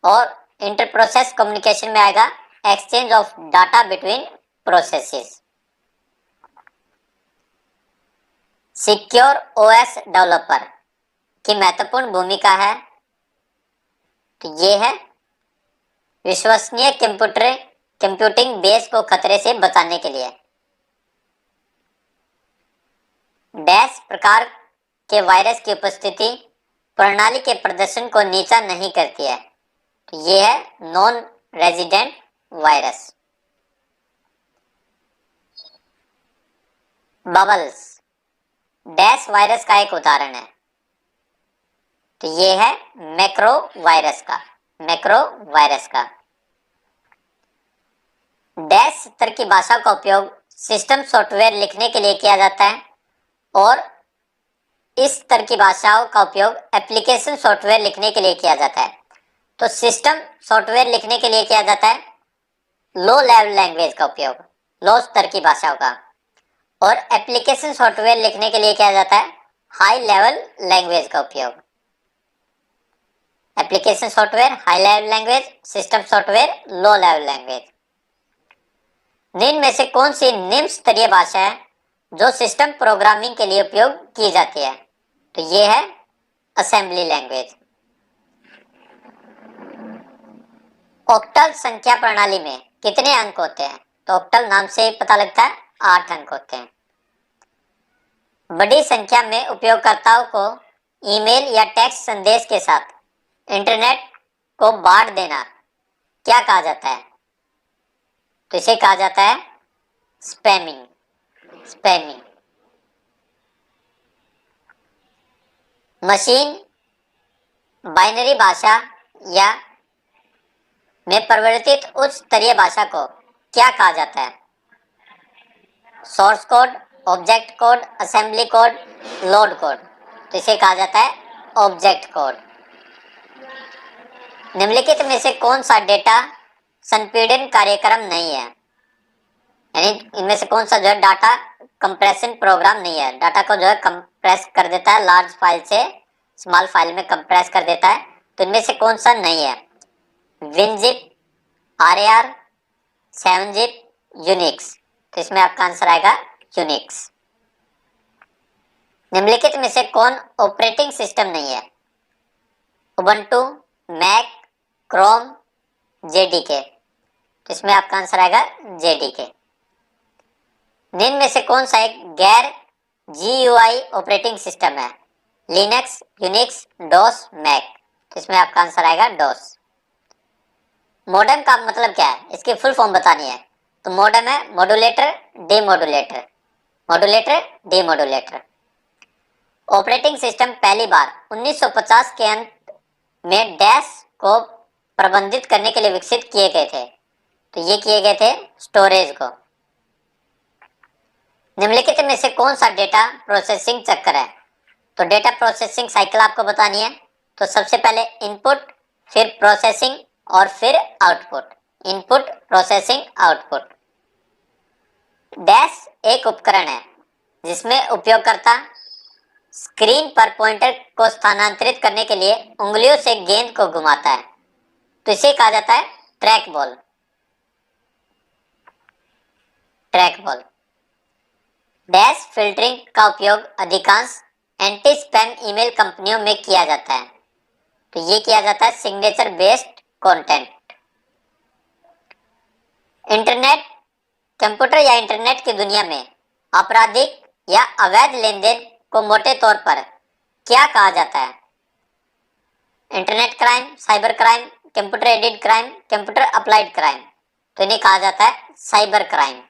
और इंटरप्रोसेस कम्युनिकेशन में आएगा exchange of data between processes. Secure OS developer की महत्वपूर्ण भूमिका है तो ये है विश्वसनीय कंप्यूटिंग बेस को खतरे से बचाने के लिए। डैश प्रकार के वायरस की उपस्थिति प्रणाली के प्रदर्शन को नीचा नहीं करती है तो ये है non resident virus. Bubbles dash virus का एक उदाहरण है। तो ये है मैक्रो वायरस का। डैश स्तर की भाषा का उपयोग सिस्टम सॉफ्टवेयर लिखने के लिए किया जाता है और इस स्तर की भाषाओं का उपयोग एप्लीकेशन सॉफ्टवेयर लिखने के लिए किया जाता है। तो सिस्टम सॉफ्टवेयर लिखने के लिए किया जाता है लो लेवल लैंग्वेज का उपयोग, लो स्तर की भाषाओं का, और एप्लीकेशन सॉफ्टवेयर लिखने के लिए किया जाता है हाई लेवल लैंग्वेज का उपयोग। Application software high level language, system software low level language. निम्न में से कौन सी निम्न स्तरीय भाषा है जो सिस्टम प्रोग्रामिंग के लिए उपयोग की जाती है? तो ये है असेंबली लैंग्वेज। ऑक्टल संख्या प्रणाली में कितने अंक होते हैं? तो ऑक्टल नाम से पता लगता है 8 अंक होते हैं। बड़ी संख्या में उपयोगकर्ताओं को ईमेल या टेक्स्ट संदेश के साथ इंटरनेट को बांट देना क्या कहा जाता है? तो इसे कहा जाता है स्पैमिंग। मशीन बाइनरी भाषा या में परिवर्तित उच्च स्तरीय भाषा को क्या कहा जाता है? Source code, object code, assembly code, load code. तो इसे कहा जाता है ऑब्जेक्ट कोड। निम्नलिखित में से कौन सा डेटा संपीड़न कार्यक्रम नहीं है? यानी इनमें से कौन सा जो है डाटा कंप्रेशन प्रोग्राम नहीं है? डाटा को जो है कंप्रेस कर देता है, लार्ज फाइल से स्मॉल फाइल में कंप्रेस कर देता है। तो इनमें से कौन सा नहीं है? WinZip, RAR, 7-zip, Unix. तो इसमें आपका आंसर आएगा यूनिक्स। निम्नलिखित में से कौन ऑपरेटिंग सिस्टम नहीं है? Ubuntu, Mac, Chrome, JDK। तो इसमें आपका आंसर आएगा JDK। निम्न में से कौन सा एक गैर GUI ऑपरेटिंग सिस्टम है? Linux, Unix, DOS, Mac. तो इसमें आपका आंसर आएगा डॉस। मॉडेम का मतलब क्या है? इसकी फुल फॉर्म बतानी है। तो मॉडेम है मॉड्यूलेटर, डीमॉड्यूलेटर। ऑपरेटिंग सिस्टम पहली बार 1950 के अंत में डैश को प्रबंधित करने के लिए विकसित किए गए थे। तो ये किए गए थे स्टोरेज को। निम्नलिखित में से कौन सा डेटा प्रोसेसिंग चक्र है? तो डेटा प्रोसेसिंग साइकिल आपको बतानी है। तो सबसे पहले इनपुट, फिर प्रोसेसिंग और फिर output. Input, processing, output. Dash एक उपकरण है जिसमें उपयोगकर्ता स्क्रीन पर पॉइंटर को स्थानांतरित करने के लिए उंगलियों से गेंद को घुमाता है। तो इसे कहा जाता है ट्रैक बॉल। डैश फिल्टरिंग का उपयोग अधिकांश एंटी स्पैम ईमेल कंपनियों में किया जाता है। तो ये किया जाता है signature based content. Internet, computer या इंटरनेट की दुनिया में आपराधिक या अवैध लेनदेन को मोटे तौर पर क्या कहा जाता है? Internet crime, cyber crime, computer aided crime, computer applied crime. तो इन्हें कहा जाता है साइबर क्राइम।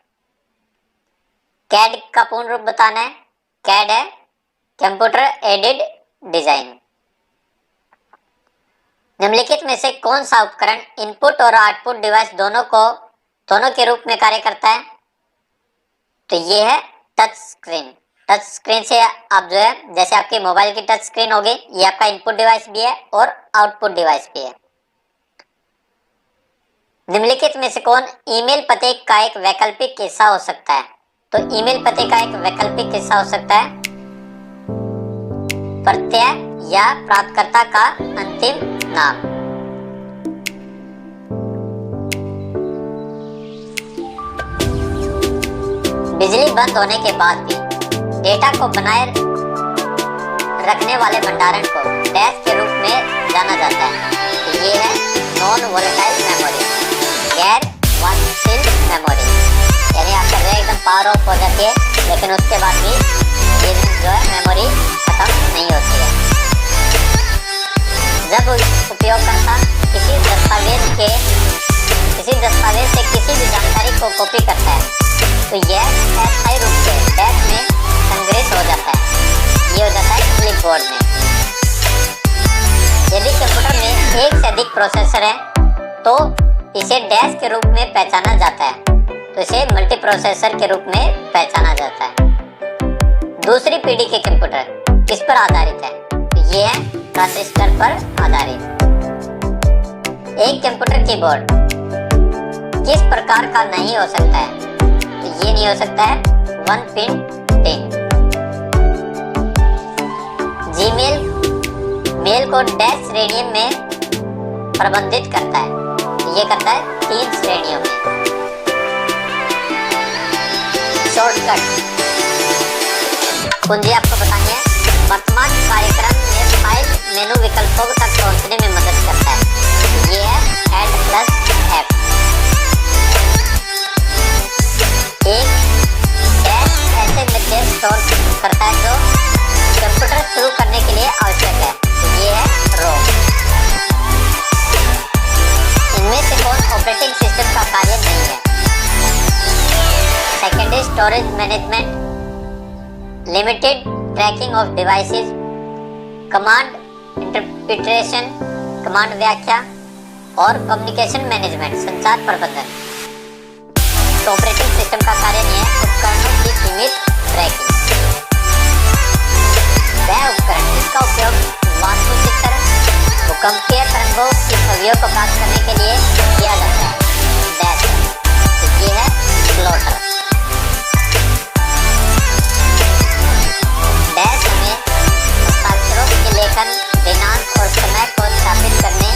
कैड का पूर्ण रूप बताना है। कैड है कंप्यूटर एडेड डिजाइन। निम्नलिखित में से कौन सा उपकरण इनपुट और आउटपुट डिवाइस दोनों के रूप में कार्य करता है? तो ये है टच स्क्रीन। टच स्क्रीन से आप जो है, जैसे आपकी मोबाइल की टच स्क्रीन होगी, ये आपका इनपुट डिवाइस भी है और आउटपुट डिवाइस भी है। निम्नलिखित में से कौन ईमेल पते का एक वैकल्पिक हिस्सा हो सकता है? तो ईमेल पते का एक वैकल्पिक हिस्सा हो सकता है प्रत्यय या प्राप्तकर्ता का अंतिम नाम। बिजली बंद होने के बाद भी डेटा को बनाए रखने वाले भंडारण को डैश के रूप में जाना जाता है। तो ये है नॉन वोलेटाइल मेमोरी, गैर वाष्पशील मेमोरी। यानी आपका जो एकदम पावर ऑफ हो जाती है, लेकिन उसके बाद भी ये जो है मेमोरी खत्म नहीं होती है। जब उपयोगकर्ता किसी दस्तावेज से किसी भी जानकारी को कॉपी करता है, तो यह अस्थायी रूप से डैश में कीबोर्ड में। यदि कंप्यूटर में एक से अधिक प्रोसेसर है तो इसे डैश के रूप में पहचाना जाता है, तो इसे मल्टी प्रोसेसर के रूप में पहचाना जाता है। दूसरी पीढ़ी के कंप्यूटर किस पर आधारित है? तो ये है ट्रांजिस्टर पर आधारित। एक कंप्यूटर कीबोर्ड किस प्रकार का नहीं हो सकता है? तो ये नहीं हो सकता है one pin tin. Gmail mail को डैश श्रेणियों में प्रबंधित करता है, तो ये करता है 3 श्रेणियों में। शॉर्टकट कुंजी आपको बतानी है। वर्तमान कार्यक्रम में फाइल मेनू विकल्पों तक पहुंचने में मदद करता है, ये है Alt+F। एक डैश ऐसे निर्देश स्टोर करता है जो कंप्यूटर शुरू करने के लिए आवश्यक है, तो ये है ROM। इनमें से कौन ऑपरेटिंग सिस्टम का कार्य नहीं है? Secondary storage management, limited tracking of devices, command interpretation, command व्याख्या और कम्युनिकेशन मैनेजमेंट, संचार प्रबंधन। तो ऑपरेटिंग सिस्टम का कार्य नहीं है उपकरणों की सीमित ट्रैकिंग। वह उपकरण जिसका उपयोग वास्तुचित्र, भूकंपीय तरंगों की छवियों को प्राप्त करने के लिए किया जाता है, डैश। तो ये है प्लॉटर। डैश हमें हस्ताक्षरों के लेखन, दिनांक और समय को स्थापित करने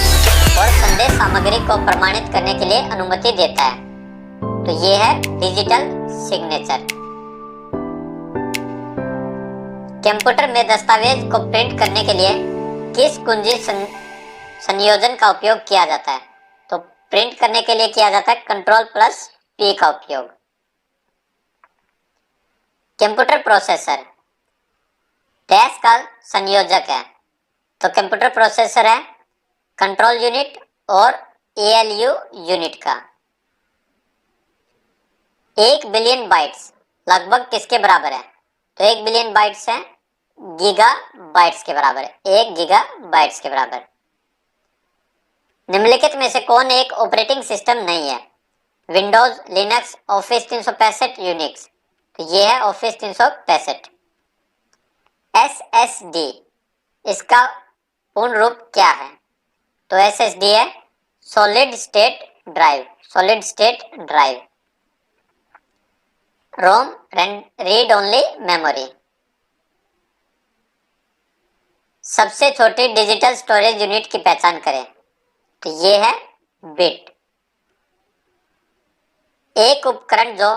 और संदेश सामग्री को प्रमाणित करने के लिए अनुमति देता है, तो ये है डिजिटल सिग्नेचर। कंप्यूटर में दस्तावेज को प्रिंट करने के लिए किस कुंजी संयोजन का उपयोग किया जाता है? तो प्रिंट करने के लिए किया जाता है Ctrl+P का उपयोग। कंप्यूटर प्रोसेसर डैश का संयोजक है, तो कंप्यूटर प्रोसेसर है कंट्रोल यूनिट और ALU यूनिट का। 1 बिलियन बाइट्स लगभग किसके बराबर है? तो 1 बिलियन बाइट्स है गीगा बाइट्स के बराबर है, 1 गीगा बाइट्स के बराबर। निम्नलिखित में से कौन एक ऑपरेटिंग सिस्टम नहीं है? Windows, Linux, office 365, Unix. तो ये है ऑफिस 365। SSD इसका पूर्ण रूप क्या है? तो SSD है solid state drive, solid state drive. ROM read only memory. सबसे छोटी डिजिटल स्टोरेज यूनिट की पहचान करें, तो ये है बिट। एक उपकरण जो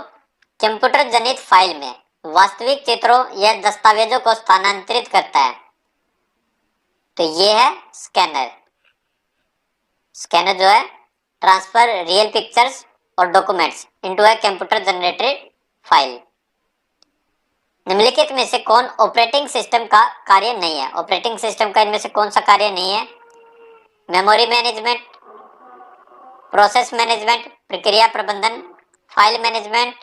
कंप्यूटर जनित फाइल में वास्तविक चित्रों या दस्तावेजों को स्थानांतरित करता है, तो ये है स्कैनर। स्कैनर जो है ट्रांसफर रियल पिक्चर्स और documents into a computer generated file. निम्नलिखित में से कौन ऑपरेटिंग सिस्टम का कार्य नहीं है? ऑपरेटिंग सिस्टम का इनमें से कौन सा कार्य नहीं है? मेमोरी मैनेजमेंट, प्रोसेस मैनेजमेंट, प्रक्रिया प्रबंधन, फाइल मैनेजमेंट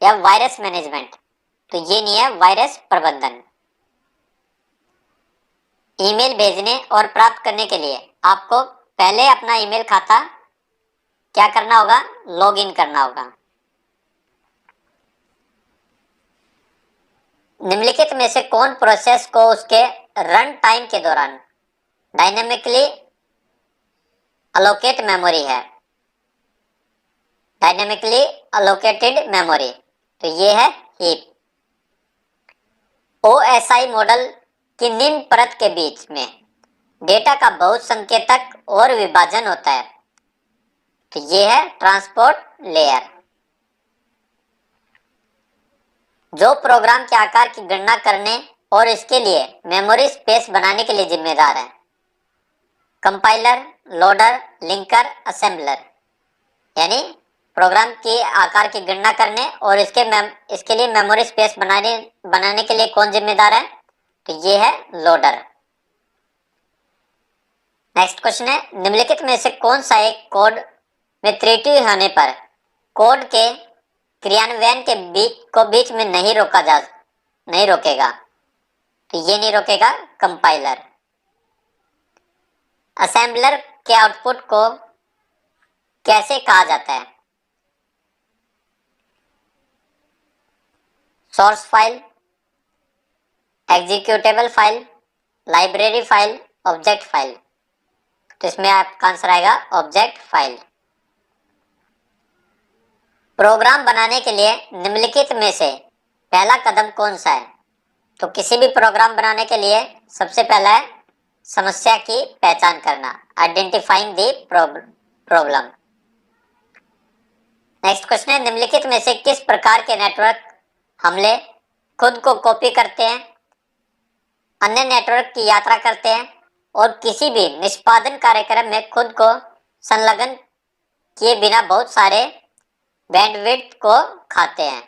या वायरस मैनेजमेंट। तो ये नहीं है वायरस प्रबंधन। ईमेल भेजने और प्राप्त करने के लिए आपको पहले अपना ईमेल खाता क्या करना होगा? लॉग इन करना होगा। निम्नलिखित में से कौन प्रोसेस को उसके रन टाइम के दौरान डायनेमिकली अलोकेट मेमोरी है? डायनेमिकली अलोकेटेड मेमोरी, तो ये है हीप। OSI मॉडल की निम्न परत के बीच में डेटा का बहुसंकेतक और विभाजन होता है, तो ये है ट्रांसपोर्ट लेयर। जो प्रोग्राम के आकार की गणना करने और इसके लिए मेमोरी स्पेस बनाने के लिए जिम्मेदार है? Compiler, loader, linker, assembler. यानी प्रोग्राम के आकार की गणना करने और इसके लिए मेमोरी स्पेस बनाने के लिए कौन जिम्मेदार है? तो ये है लोडर। नेक्स्ट क्वेश्चन है, निम्नलिखित में से कौन सा एक कोड में त्रुटि होने पर कोड के क्रियान्वयन के बीच में नहीं रोकेगा? तो तो ये नहीं रोकेगा कंपाइलर। असेंबलर के आउटपुट को कैसे कहा जाता है? Source file, executable file, library file, object file. तो इसमें आपका आंसर आएगा ऑब्जेक्ट फाइल। प्रोग्राम बनाने के लिए निम्नलिखित में से पहला कदम कौन सा है? तो किसी भी प्रोग्राम बनाने के लिए सबसे पहला है समस्या की पहचान करना, identifying the problem. Next question है, निम्नलिखित में से किस प्रकार के नेटवर्क हमले खुद को कॉपी करते हैं, अन्य नेटवर्क की यात्रा करते हैं और किसी भी निष्पादन कार्यक्रम में खुद को संलग्न किए बिना बहुत सारे बैंडविड्थ को खाते हैं?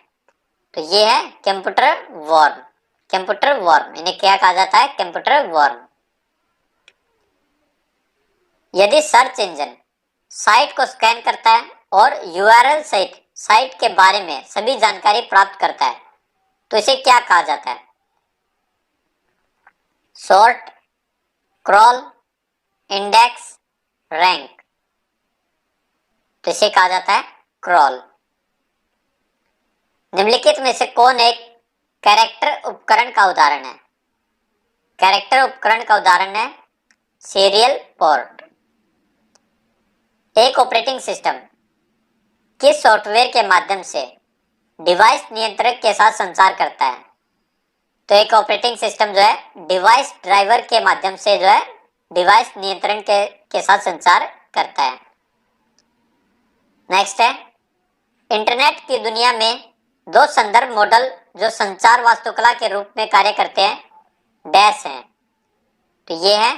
तो ये है कंप्यूटर वॉर्म। कंप्यूटर वॉर्म इन्हें क्या कहा जाता है? Computer worm. यदि सर्च इंजन साइट को स्कैन करता है और यूआरएल सहित साइट के बारे में सभी जानकारी प्राप्त करता है तो इसे क्या कहा जाता है? Sort, crawl, index, rank. तो इसे कहा जाता है क्रॉल। निम्नलिखित में से कौन एक कैरेक्टर उपकरण का उदाहरण है? कैरेक्टर उपकरण का उदाहरण है सीरियल पोर्ट। एक ऑपरेटिंग सिस्टम किस सॉफ्टवेयर के माध्यम से डिवाइस नियंत्रक के साथ संचार करता है? तो एक ऑपरेटिंग सिस्टम जो है डिवाइस ड्राइवर के माध्यम से जो है डिवाइस नियंत्रण के साथ संचार करता है। नेक्स्ट है, इंटरनेट की दुनिया में दो संदर्भ मॉडल जो संचार वास्तुकला के रूप में कार्य करते हैं डैश हैं। तो ये है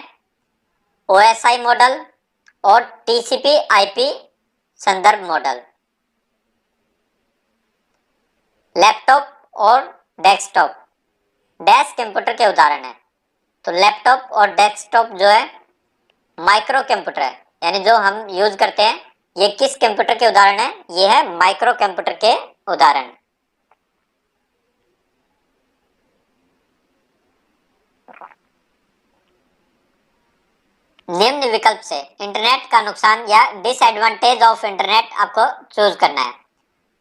ओएसआई मॉडल और टीसीपी आईपी संदर्भ मॉडल। लैपटॉप और डेस्कटॉप डैश कंप्यूटर के उदाहरण है। तो लैपटॉप और डेस्कटॉप जो है माइक्रो कंप्यूटर है, यानी जो हम यूज करते हैं ये किस कंप्यूटर के उदाहरण है? ये है माइक्रो कंप्यूटर के उदाहरण। निम्न विकल्प से इंटरनेट का नुकसान या डिसएडवांटेज ऑफ इंटरनेट आपको चूज करना है।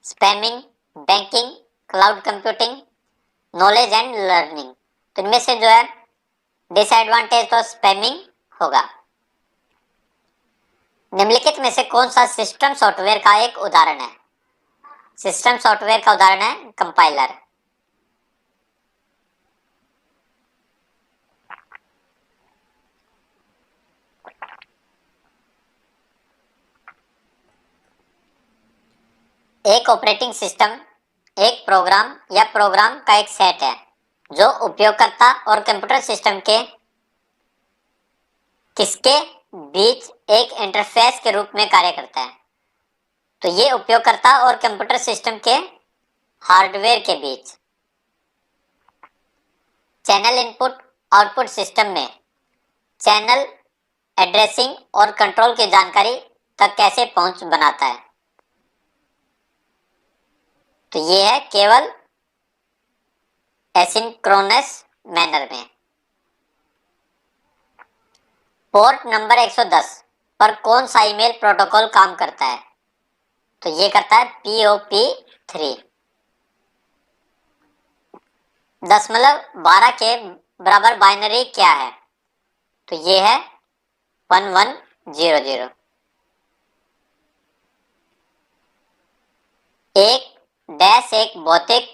Spamming, banking, cloud computing, knowledge and learning. तो इनमें से जो है डिसएडवांटेज तो स्पैमिंग होगा। निम्नलिखित में से कौन सा सिस्टम सॉफ्टवेयर का एक उदाहरण है? सिस्टम सॉफ्टवेयर का उदाहरण है कंपाइलर। एक ऑपरेटिंग सिस्टम एक प्रोग्राम या प्रोग्राम का एक सेट है जो उपयोगकर्ता और कंप्यूटर सिस्टम के किसके बीच एक इंटरफेस के रूप में कार्य करता है। तो ये उपयोगकर्ता और कंप्यूटर सिस्टम के हार्डवेयर के बीच। चैनल इनपुट आउटपुट सिस्टम में चैनल एड्रेसिंग और कंट्रोल की जानकारी तक कैसे पहुंच बनाता है? तो ये है केवल एसिंक्रोनस मैनर में। पोर्ट नंबर 110 पर कौन सा ईमेल प्रोटोकॉल काम करता है? तो ये करता है POP3। 1012 के बराबर बाइनरी क्या है? तो ये है 1100। एक डैश एक भौतिक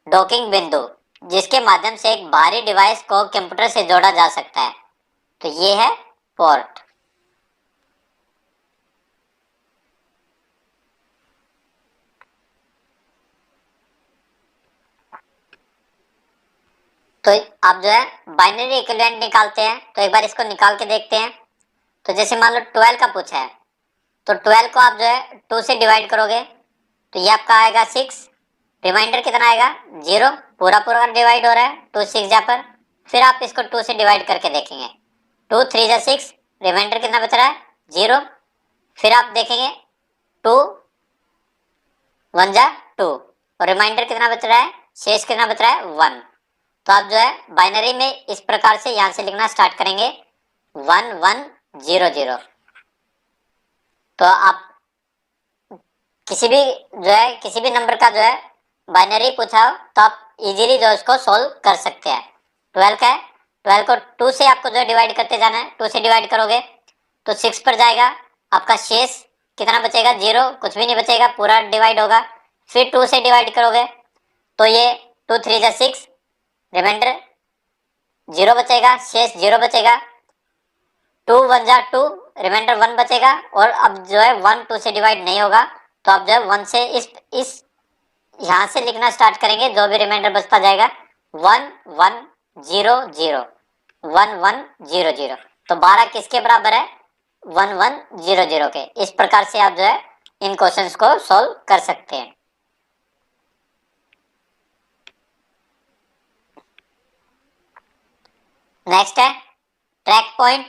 डॉकिंग बिंदु जिसके माध्यम से एक बाहरी डिवाइस को कंप्यूटर से जोड़ा जा सकता है। तो ये है पोर्ट। तो आप जो है बाइनरी इक्विवेलेंट निकालते हैं, तो एक बार इसको निकाल के देखते हैं। तो जैसे मान लो 12 का पूछा है, तो 12 को आप जो है 2 से डिवाइड करोगे तो ये आपका आएगा 6। रिमाइंडर कितना आएगा? 0। पूरा पूरा डिवाइड हो रहा है 2 6 जा पर। फिर आप इसको 2 से डिवाइड करके देखेंगे, 2 3 जा 6। रिमाइंडर कितना बच रहा है? 0। फिर आप देखेंगे 2 1 जा 2 और रिमाइंडर कितना बच रहा है? शेष कितना बच रहा है? 1। तो आप जो है बाइनरी में इस प्रकार से यहां से लिखना स्टार्ट करेंगे 1100। तो आप किसी भी नंबर का जो है बाइनरी पूछा हो तो आप इजीली जो इसको सोल्व कर सकते हैं। 12 का है, 12 को 2 से आपको जो है डिवाइड करते जाना है। 2 से डिवाइड करोगे तो 6 पर जाएगा, आपका शेष कितना बचेगा? 0, कुछ भी नहीं बचेगा, पूरा डिवाइड होगा। फिर 2 से डिवाइड करोगे तो ये 2 3 जा 6, रिमाइंडर 0 बचेगा, शेष 0 बचेगा। 2 1 जा 2, रिमाइंडर 1 बचेगा। और अब जो है 1 2 से डिवाइड नहीं होगा तो आप जो है 1 से इस यहां से लिखना स्टार्ट करेंगे, जो भी रिमाइंडर बचता जाएगा 1 1 0 0 1 1 0 0। तो 12 किसके बराबर है? 1 1 0 0 के। इस प्रकार से आप जो है इन क्वेश्चंस को सॉल्व कर सकते हैं। नेक्स्ट है ट्रैक पॉइंट।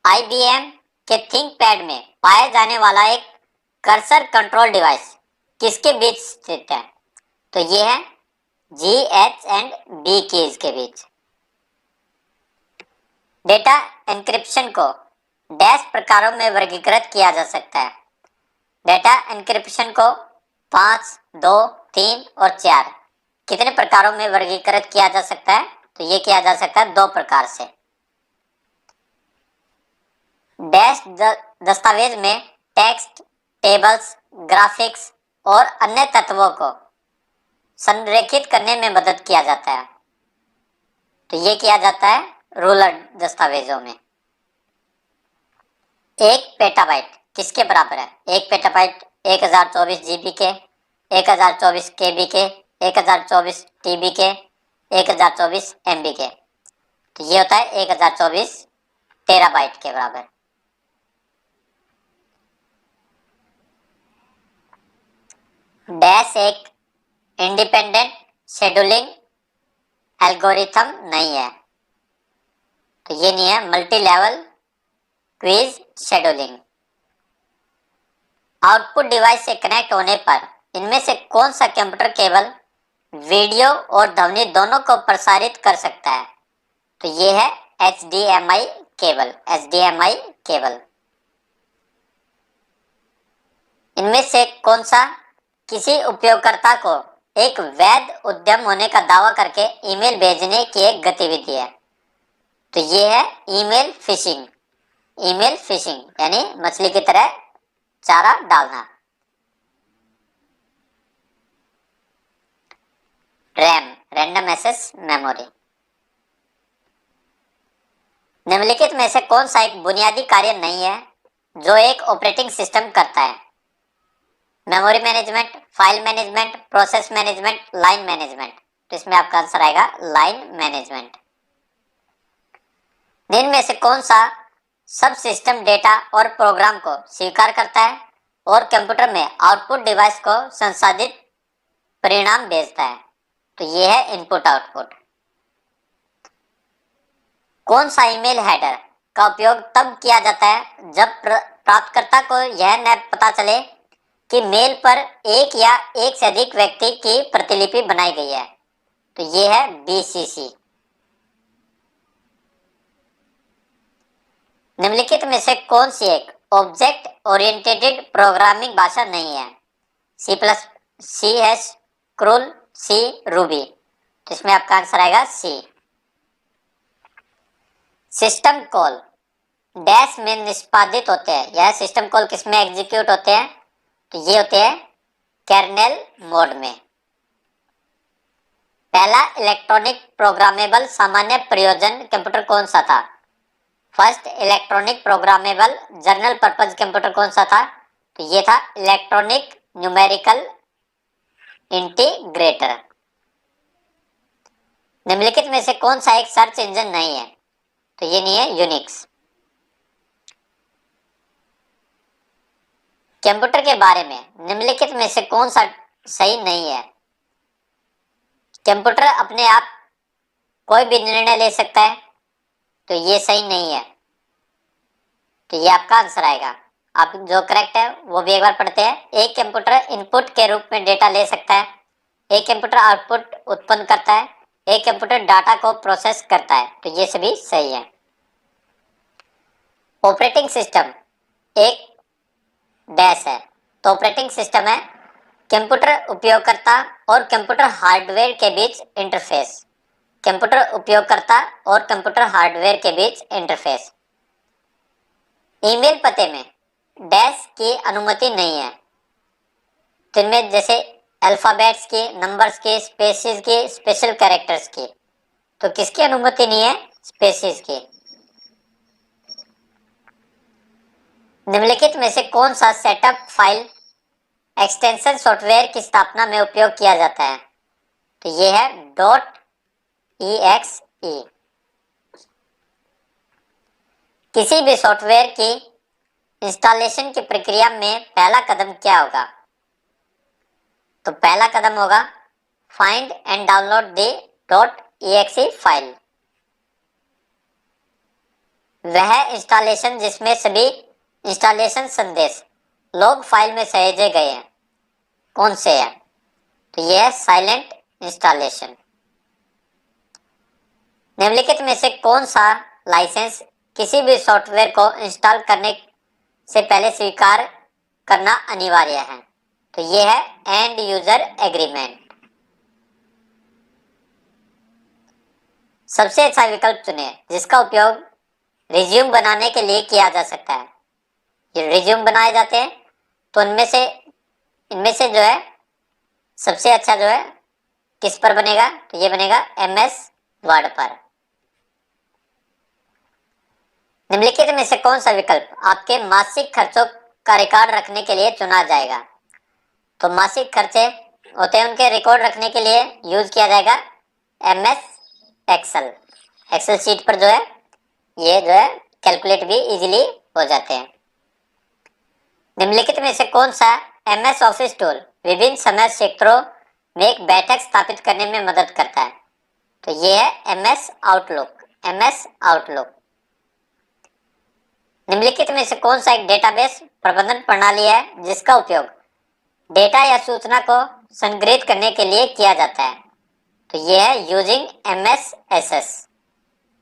आईबीएम के थिंकपैड में पाया जाने वाला एक कर्सर कंट्रोल डिवाइस किसके बीच स्थित है? तो ये है G H and B keys के बीच। डेटा एन्क्रिप्शन को डैश प्रकारों में वर्गीकृत किया जा सकता है। डेटा एन्क्रिप्शन को 5, 2, 3 और 4 कितने प्रकारों में वर्गीकृत किया जा सकता है? तो ये किया जा सकता है 2 प्रकार से। डैश दस्तावेज में टेक्स्ट, टेबल्स, ग्राफिक्स और अन्य तत्वों को संरेखित करने में मदद किया जाता है। तो ये किया जाता है रूलर दस्तावेजों में। 1 पेटाबाइट किसके बराबर है? 1 पेटाबाइट 1024 जीबी के, 1024 केबी के, 1024 टीबी के, 1024 एमबी के। तो ये होता है 1024 टेराबाइट के बराबर। डैश एक इंडिपेंडेंट शेड्यूलिंग एल्गोरिथम नहीं है। तो ये नहीं है multi level quiz scheduling. Output device से कनेक्ट होने पर इनमें से कौन सा कंप्यूटर केवल वीडियो और ध्वनि दोनों को प्रसारित कर सकता है? तो ये है HDMI केबल। HDMI cable. इनमें से कौन सा किसी उपयोगकर्ता को एक वैध उद्यम होने का दावा करके ईमेल भेजने की एक गतिविधि है? तो ये है ईमेल फिशिंग। ईमेल फिशिंग यानी मछली की तरह चारा डालना। RAM random access memory. निम्नलिखित में से कौन सा एक बुनियादी कार्य नहीं है जो एक ऑपरेटिंग सिस्टम करता है? Memory management, file management, process management, line management. तो इसमें आपका आंसर आएगा लाइन मैनेजमेंट। इनमें में से कौन सा सब सिस्टम डेटा और प्रोग्राम को स्वीकार करता है और कंप्यूटर में आउटपुट डिवाइस को संसाधित परिणाम भेजता है? तो ये है इनपुट आउटपुट। कौन सा ईमेल हेडर का उपयोग तब किया जाता है जब प्राप्तकर्ता को यह न पता चले कि मेल पर एक या एक से अधिक व्यक्ति की प्रतिलिपि बनाई गई है? तो ये है BCC। निम्नलिखित में से कौन सी एक ऑब्जेक्ट ओरिएंटेड प्रोग्रामिंग भाषा नहीं है? C++, C#, cruel, C, Ruby. तो इसमें आपका आंसर आएगा C। सिस्टम कॉल डैश में निष्पादित होते हैं। यह सिस्टम कॉल किसमें एग्जीक्यूट होते हैं? तो ये होते हैं कर्नेल मोड में। पहला इलेक्ट्रॉनिक प्रोग्रामेबल सामान्य प्रयोजन कंप्यूटर कौन सा था? First electronic programmable general purpose computer कौन सा था? तो ये था इलेक्ट्रॉनिक न्यूमेरिकल इंटीग्रेटर। निम्नलिखित में से कौन सा एक सर्च इंजन नहीं है? तो ये नहीं है यूनिक्स। कंप्यूटर के बारे में निम्नलिखित में से कौन सा सही नहीं है? कंप्यूटर अपने आप कोई भी निर्णय ले सकता है। तो ये सही नहीं है। तो ये आपका आंसर आएगा। आप जो करेक्ट है वो भी एक बार पढ़ते हैं। एक कंप्यूटर इनपुट के रूप में डेटा ले सकता है। एक कंप्यूटर आउटपुट उत्पन्न करता है। एक कंप्यूटर डाटा को प्रोसेस करता है, तो ये सभी सही है। ऑपरेटिंग सिस्टम एक डैश है, तो ऑपरेटिंग सिस्टम है कंप्यूटर उपयोगकर्ता और कंप्यूटर हार्डवेयर के बीच इंटरफेस। कंप्यूटर उपयोगकर्ता और कंप्यूटर हार्डवेयर के बीच इंटरफेस। ईमेल पते में डैश की अनुमति नहीं है, तो इनमें जैसे अल्फाबेट्स की, नंबर्स की, स्पेसेस की, स्पेशल कैरेक्टर्स की, तो किसकी अनुमति नहीं है? स्पेसेस की। निम्नलिखित में से कौन सा सेटअप फाइल एक्सटेंशन सॉफ्टवेयर की स्थापना में उपयोग किया जाता है? तो ये है .exe। किसी भी सॉफ्टवेयर की इंस्टॉलेशन की प्रक्रिया में पहला कदम क्या होगा? तो पहला कदम होगा find and download the .exe file. वह इंस्टॉलेशन जिसमें सभी इंस्टॉलेशन संदेश लॉग फाइल में सहेजे गए हैं, कौन से है? तो यह है साइलेंट इंस्टॉलेशन। निम्नलिखित में से कौन सा लाइसेंस किसी भी सॉफ्टवेयर को इंस्टॉल करने से पहले स्वीकार करना अनिवार्य है? तो यह है एंड यूजर एग्रीमेंट। सबसे अच्छा विकल्प चुने जिसका उपयोग रिज्यूम बनाने के लिए किया जा सकता है। ये रिज्यूम बनाए जाते हैं, तो इनमें से जो है सबसे अच्छा जो है किस पर बनेगा? तो ये बनेगा MS वर्ड पर। निम्नलिखित में से कौन सा विकल्प आपके मासिक खर्चों का रिकॉर्ड रखने के लिए चुना जाएगा? तो मासिक खर्चे होते हैं, उनके रिकॉर्ड रखने के लिए यूज किया जाएगा MS एक्सेल। एक्सेल शीट पर जो है ये जो है कैलकुलेट भी इजीली हो जाते हैं। निम्नलिखित में से कौन सा MS ऑफिस टूल विभिन्न समय क्षेत्रों में एक बैठक स्थापित करने में मदद करता है? तो ये है MS आउटलुक। MS outlook. निम्नलिखित में से कौन सा एक डेटाबेस प्रबंधन प्रणाली है जिसका उपयोग डेटा या सूचना को संग्रहित करने के लिए किया जाता है? तो यह है यूजिंग MSSS।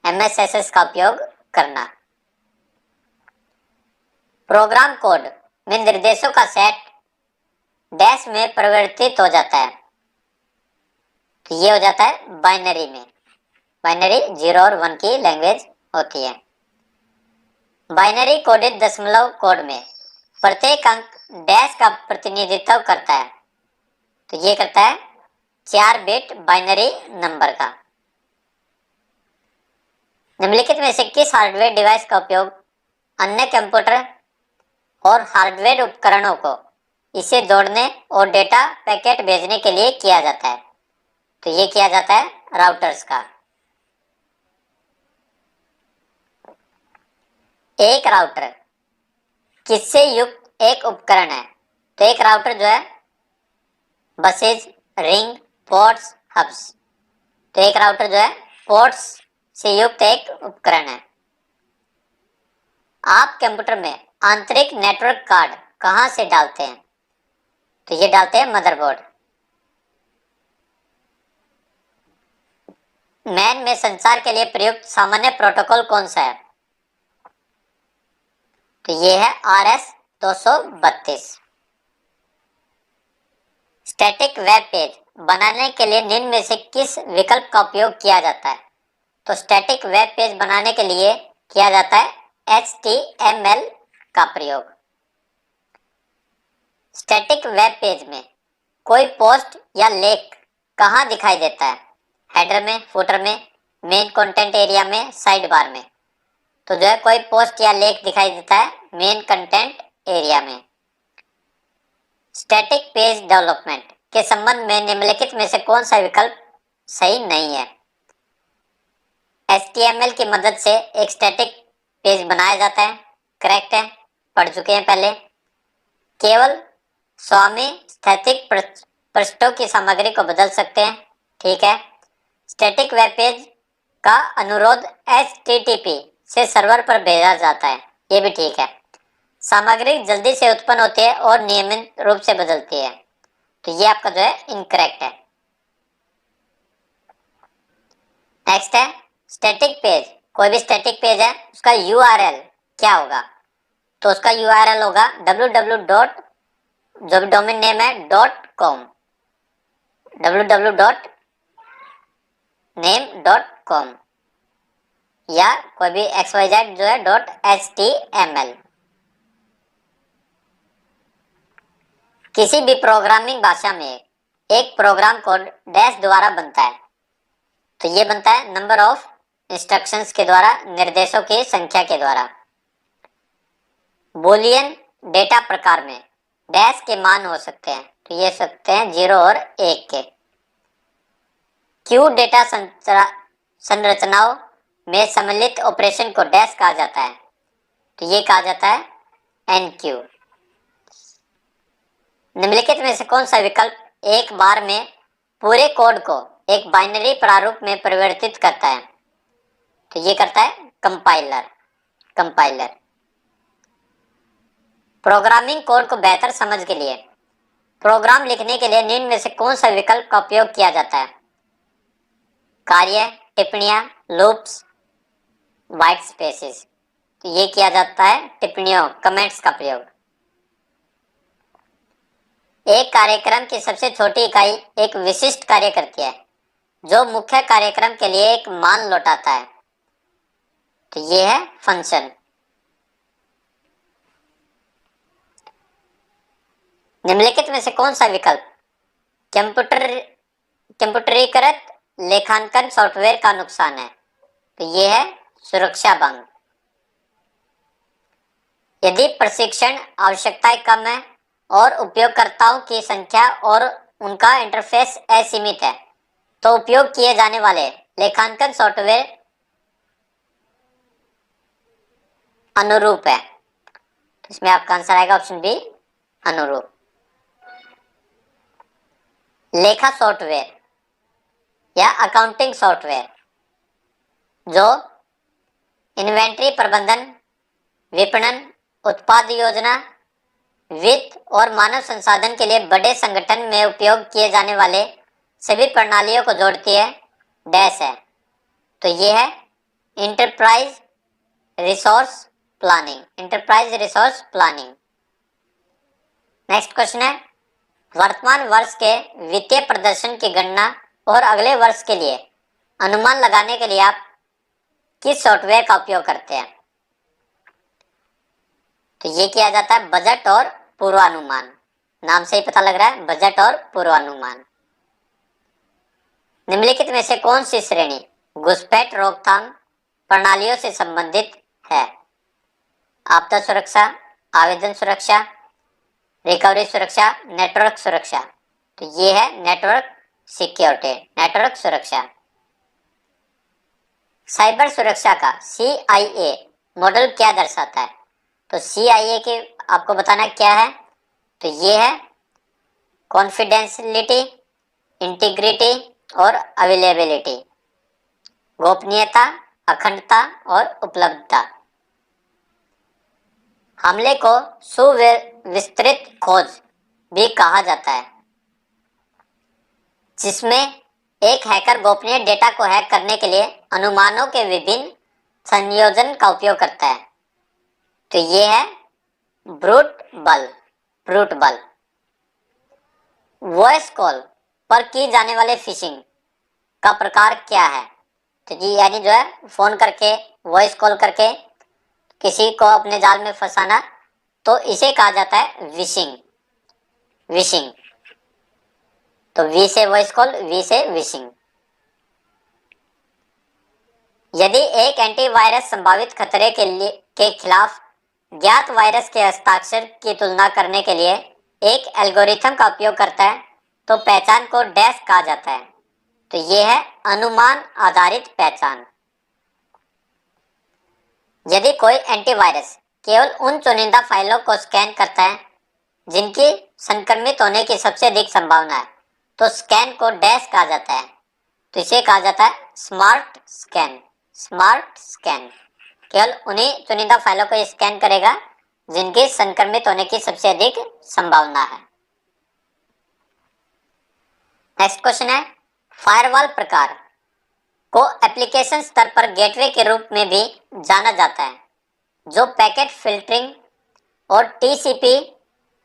MSSS का उपयोग करना। प्रोग्राम कोड में निर्देशों का सेट डैश में परिवर्तित हो जाता है, तो ये हो जाता है बाइनरी में। बाइनरी 0 और 1 की लैंग्वेज होती है। बाइनरी कोडेड दशमलव कोड में प्रत्येक अंक डैश का प्रतिनिधित्व करता है, तो ये करता है 4 बिट बाइनरी नंबर का। निम्नलिखित में से किस हार्डवेयर डिवाइस का उपयोग अन्य कंप्यूटर और हार्डवेयर उपकरणों को इसे जोड़ने और डेटा पैकेट भेजने के लिए किया जाता है? तो ये किया जाता है राउटर्स का। एक राउटर किससे युक्त एक उपकरण है? तो एक राउटर जो है बसेज, रिंग, पोर्ट्स, हब्स। तो एक राउटर जो है पोर्ट्स से युक्त एक उपकरण है। आप कंप्यूटर में आंतरिक नेटवर्क कार्ड कहां से डालते हैं? तो ये डालते हैं मदरबोर्ड। मैन में संचार के लिए प्रयुक्त सामान्य प्रोटोकॉल कौन सा है? तो ये है RS-232। स्टैटिक वेब पेज बनाने के लिए निम्न में से किस विकल्प का उपयोग किया जाता है? तो स्टैटिक वेब पेज बनाने के लिए किया जाता है HTML का प्रयोग। स्टैटिक वेब पेज में कोई पोस्ट या लेख कहाँ दिखाई देता है? हेडर में, फुटर में, मेन कंटेंट एरिया में, साइड बार में। तो जो है कोई पोस्ट या लेख दिखाई देता है मेन कंटेंट एरिया में। स्टैटिक पेज डेवलपमेंट के संबंध में निम्नलिखित में से कौन सा विकल्प सही नहीं है? HTML की मदद से एक स्टैटिक पेज बनाया जाता है, करेक्ट है, पढ़ चुके हैं पहले। केवल स्वामी स्थैतिक पृष्ठों की सामग्री को बदल सकते हैं, ठीक है। स्टैटिक वेब पेज का अनुरोध HTTP से सर्वर पर भेजा जाता है, ये भी ठीक है। सामग्री जल्दी से उत्पन्न होती है और नियमित रूप से बदलती है, तो ये आपका जो है इनकरेक्ट है। नेक्स्ट है स्टैटिक पेज। कोई भी स्टैटिक पेज है उसका URL क्या होगा, तो उसका URL होगा www. जो भी डोमेन नेम है .com, www.name.com, या कोई भी XYZ जो है .html। किसी भी प्रोग्रामिंग भाषा में एक प्रोग्राम कोड डैश द्वारा बनता है, तो ये बनता है नंबर ऑफ इंस्ट्रक्शंस के द्वारा, निर्देशों की संख्या के द्वारा। बूलियन डेटा प्रकार में डैश के मान हो सकते हैं, तो ये सकते हैं 0 और 1 के। क्यू डेटा संरचनाओं में सम्मिलित ऑपरेशन को डैश कहा जाता है, तो ये कहा जाता है NQ। निम्नलिखित में से कौन सा विकल्प एक बार में पूरे कोड को एक बाइनरी प्रारूप में परिवर्तित करता है, तो ये करता है कंपाइलर। प्रोग्रामिंग कोड को बेहतर समझ के लिए प्रोग्राम लिखने के लिए निम्न में से कौन सा विकल्प का उपयोग किया जाता है? कार्य, टिप्पणियां, लूप्स, व्हाइट स्पेसेस, तो ये किया जाता है टिप्पणियों, कमेंट्स का प्रयोग। एक कार्यक्रम की सबसे छोटी इकाई एक विशिष्ट कार्य करती है जो मुख्य कार्यक्रम के लिए एक मान लौटाता है, तो ये है फंक्शन। निम्नलिखित में से कौन सा विकल्प कंप्यूटरीकृत लेखांकन सॉफ्टवेयर का नुकसान है, तो ये है सुरक्षा भंग। यदि प्रशिक्षण आवश्यकताएं कम है और उपयोगकर्ताओं की संख्या और उनका इंटरफेस असीमित है, तो उपयोग किए जाने वाले लेखांकन सॉफ्टवेयर अनुरूप है, तो इसमें आपका आंसर आएगा ऑप्शन बी, अनुरूप। लेखा सॉफ्टवेयर या अकाउंटिंग सॉफ्टवेयर जो इन्वेंट्री प्रबंधन, विपणन, उत्पाद योजना, वित्त और मानव संसाधन के लिए बड़े संगठन में उपयोग किए जाने वाले सभी प्रणालियों को जोड़ती है डैश है, तो ये है enterprise resource planning. Next question है वर्तमान वर्ष के वित्तीय प्रदर्शन की गणना और अगले वर्ष के लिए अनुमान लगाने के लिए आप किस सॉफ्टवेयर का उपयोग करते हैं? तो ये किया जाता है बजट और पूर्वानुमान। नाम से ही पता लग रहा है, बजट और पूर्वानुमान। निम्नलिखित में से कौन सी श्रेणी घुसपैठ रोकथाम प्रणालियों से संबंधित है? आपदा सुरक्षा, आवेदन सुरक्षा, रिकवरी सुरक्षा, नेटवर्क सुरक्षा, तो ये है नेटवर्क सिक्योरिटी, नेटवर्क सुरक्षा। साइबर सुरक्षा का CIA मॉडल क्या दर्शाता है? तो CIA के आपको बताना क्या है, तो ये है कॉन्फिडेंशियलिटी, इंटीग्रिटी और अवेलेबिलिटी, गोपनीयता, अखंडता और उपलब्धता। हमले को सुविस्तृत खोज भी कहा जाता है, जिसमें एक हैकर गोपनीय डेटा को हैक करने के लिए अनुमानों के विभिन्न संयोजन का उपयोग करता है, तो ये है ब्रूट बल। वॉइस कॉल पर की जाने वाले फिशिंग का प्रकार क्या है? तो जी यानी जो है फोन करके, वॉइस कॉल करके किसी को अपने जाल में फंसाना, तो इसे कहा जाता है विशिंग। तो वी से वॉइस कॉल, वी से विशिंग। यदि एक एंटीवायरस संभावित खतरे के खिलाफ ज्ञात वायरस के हस्ताक्षर की तुलना करने के लिए एक एल्गोरिथम का उपयोग करता है, तो पहचान को डैश कहा जाता है, तो ये है अनुमान आधारित पहचान। यदि कोई एंटीवायरस केवल उन चुनिंदा फाइलों को स्कैन करता है जिनकी संक्रमित होने की सबसे अधिक संभावना है, तो स्कैन को डैश कहा जाता है, तो इसे कहा जाता है स्मार्ट स्कैन। केवल उन्हीं चुनिंदा फाइलों को स्कैन करेगा जिनकी संक्रमित होने की सबसे अधिक संभावना है। नेक्स्ट क्वेश्चन है फायरवॉल प्रकार को एप्लीकेशन स्तर पर गेटवे के रूप में भी जाना जाता है, जो पैकेट फिल्टरिंग और टीसीपी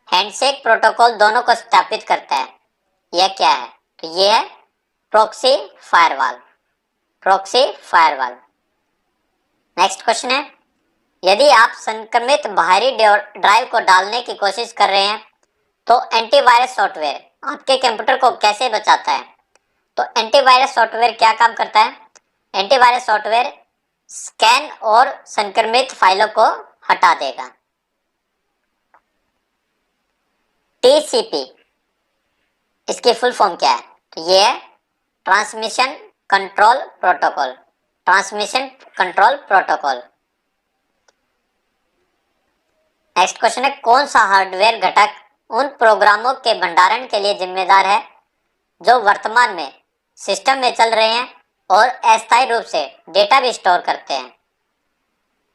हैंडशेक प्रोटोकॉल दोनों को स्थापित करता है। यह क्या है? तो यह है proxy firewall. Proxy firewall. Next question है, यदि आप संक्रमित बाहरी ड्राइव को डालने की कोशिश कर रहे हैं तो एंटीवायरस सॉफ्टवेयर आपके कंप्यूटर को कैसे बचाता है? तो एंटीवायरस सॉफ्टवेयर क्या काम करता है? एंटीवायरस सॉफ्टवेयर स्कैन और संक्रमित फाइलों को हटा देगा। टीसीपी, इसकी फुल फॉर्म क्या है? तो ये है transmission control protocol. Transmission control protocol. Next question है, कौन सा हार्डवेयर घटक उन प्रोग्रामों के भंडारण के लिए जिम्मेदार है जो वर्तमान में सिस्टम में चल रहे हैं और अस्थायी रूप से डेटा भी स्टोर करते हैं?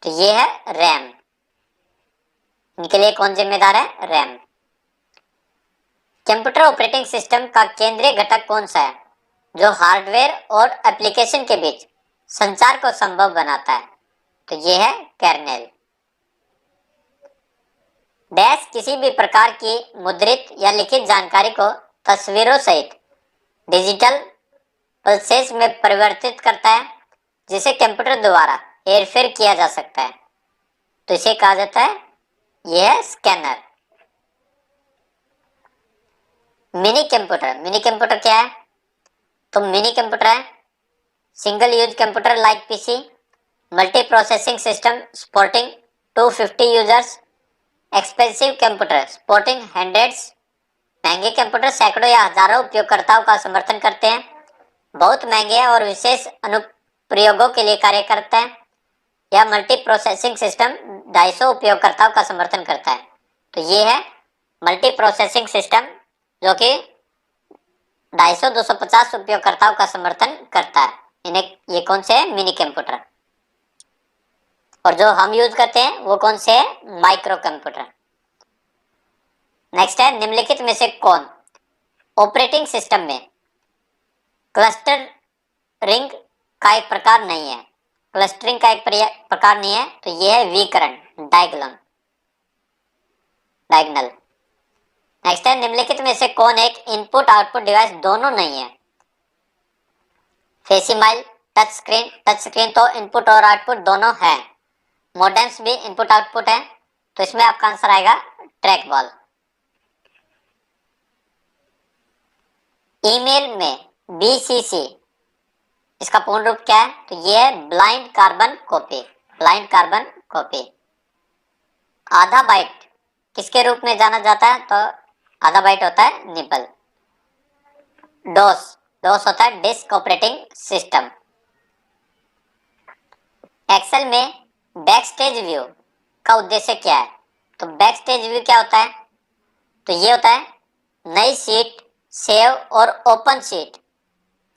तो ये है रैम। इनके लिए कौन जिम्मेदार है? रैम। कंप्यूटर ऑपरेटिंग सिस्टम का केंद्रीय घटक कौन सा है जो हार्डवेयर और एप्लीकेशन के बीच संचार को संभव बनाता है? तो ये है कर्नेल। डैश किसी भी प्रकार की मुद्रित या लिखित जानकारी को तस्वीरों सहित डिजिटल प्रोसेस में परिवर्तित करता है, जिसे कंप्यूटर द्वारा हेरफेर किया जा सकता है। तो इसे कहा जाता है, यह है scanner. Mini computer. Mini computer क्या है? तो मिनी कंप्यूटर है single use computer like PC, multi processing system supporting 250 users, expensive computer supporting hundreds. महंगे कंप्यूटर सैकड़ों या हजारों उपयोगकर्ताओं का समर्थन करते हैं। बहुत महंगे और विशेष अनुप्रयोगों के लिए कार्य करता है। यह मल्टी प्रोसेसिंग सिस्टम 250 उपयोगकर्ताओं का समर्थन करता है। तो ये है मल्टी प्रोसेसिंग सिस्टम, जो कि 250-250 उपयोगकर्ताओं का समर्थन करता है। इन्हें ये कौन से है? Mini computer. और जो हम यूज करते हैं वो कौन से है? Micro computer. नेक्स्ट है, निम्नलिखित में से कौन ऑपरेटिंग सिस्टम में क्लस्टरिंग का एक प्रकार नहीं है? क्लस्टरिंग का एक प्रकार नहीं है, तो यह है विकर्ण, डायगोनल। नेक्स्ट है, निम्नलिखित में से कौन एक इनपुट आउटपुट डिवाइस दोनों नहीं है? फेसिमाइल, टच स्क्रीन तो इनपुट और आउटपुट दोनों है। मोडेम्स भी इनपुट आउटपुट है। तो इसमें आपका आंसर आएगा ट्रैक बॉल। ईमेल में बीसीसी, इसका पूर्ण रूप क्या है? तो ये है blind carbon copy. Blind carbon copy. आधा बाइट किसके रूप में जाना जाता है? तो आधा बाइट होता है निबल। डोस होता है डिस्क ऑपरेटिंग सिस्टम। एक्सेल में बैकस्टेज व्यू का उद्देश्य क्या है? तो बैकस्टेज व्यू क्या होता है? तो ये होता है नई शीट, सेव और ओपन शीट,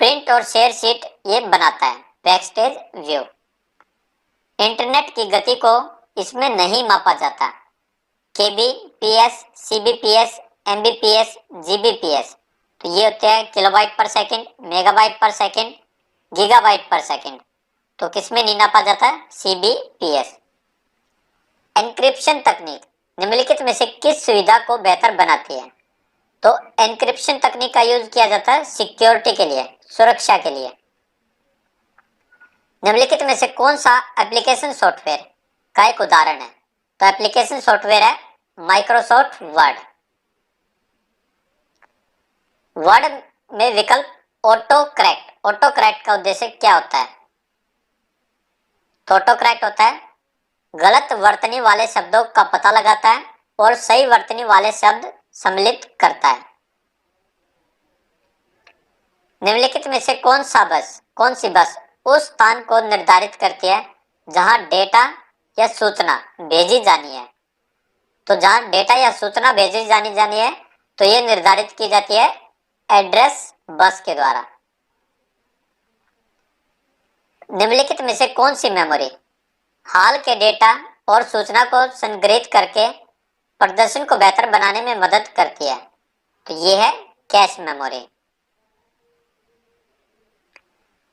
प्रिंट और शेयर शीट ये बनाता है बैकस्टेज व्यू। इंटरनेट की गति को इसमें नहीं मापा जाता। केबीपीएस, सीबीपीएस, एमबीपीएस, जीबीपीएस, तो ये होते हैं किलोबाइट पर सेकंड, मेगाबाइट पर सेकंड, गीगाबाइट पर सेकंड। तो किसमें नहीं नापा जाता है? सीबीपीएस। एन्क्रिप्शन तकनीक निम्नलिखित में से किस सुविधा को बेहतर बनाती है? तो एन्क्रिप्शन तकनीक का यूज किया जाता है सिक्योरिटी के लिए, सुरक्षा के लिए। निम्नलिखित में से कौन सा एप्लीकेशन सॉफ्टवेयर का एक उदाहरण है? तो एप्लीकेशन सॉफ्टवेयर है माइक्रोसॉफ्ट वर्ड। वर्ड में विकल्प ऑटो करेक्ट का उद्देश्य क्या होता है? तो ऑटो करेक्ट होता है गलत वर्तनी वाले शब्दों का पता लगाता है और सही वर्तनी वाले शब्द सम्मिलित करता है। निम्नलिखित में से कौन सी बस उस स्थान को निर्धारित करती है जहां डेटा या सूचना भेजी जानी है? तो जहां डेटा या सूचना भेजी जानी है तो ये निर्धारित की जाती है एड्रेस बस के द्वारा। निम्नलिखित में से कौन सी मेमोरी हाल के डेटा और सूचना को संग्रहित करके प्रदर्शन को बेहतर बनाने में मदद करती है? तो ये है cache memory.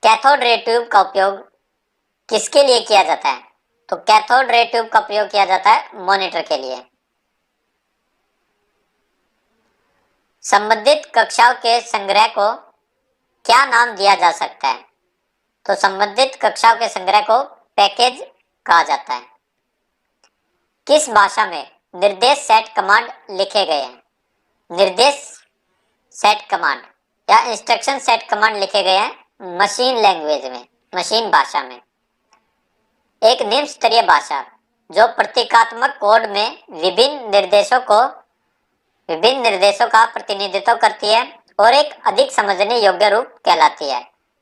Cathode ray tube का उपयोग किसके लिए किया जाता है? तो कैथोड रे ट्यूब का प्रयोग किया जाता है मॉनिटर के लिए। संबंधित कक्षाओं के संग्रह को क्या नाम दिया जा सकता है? तो संबंधित कक्षाओं के संग्रह को पैकेज कहा जाता है। किस भाषा में निर्देश सेट कमांड लिखे गए हैं? निर्देश सेट कमांड या इंस्ट्रक्शन सेट कमांड लिखे गए हैं मशीन लैंग्वेज में, मशीन भाषा में। एक निम्न स्तरीय भाषा जो प्रतीकात्मक कोड में विभिन्न निर्देशों का प्रतिनिधित्व करती है और एक अधिक समझने योग्य रूप कहलाती है।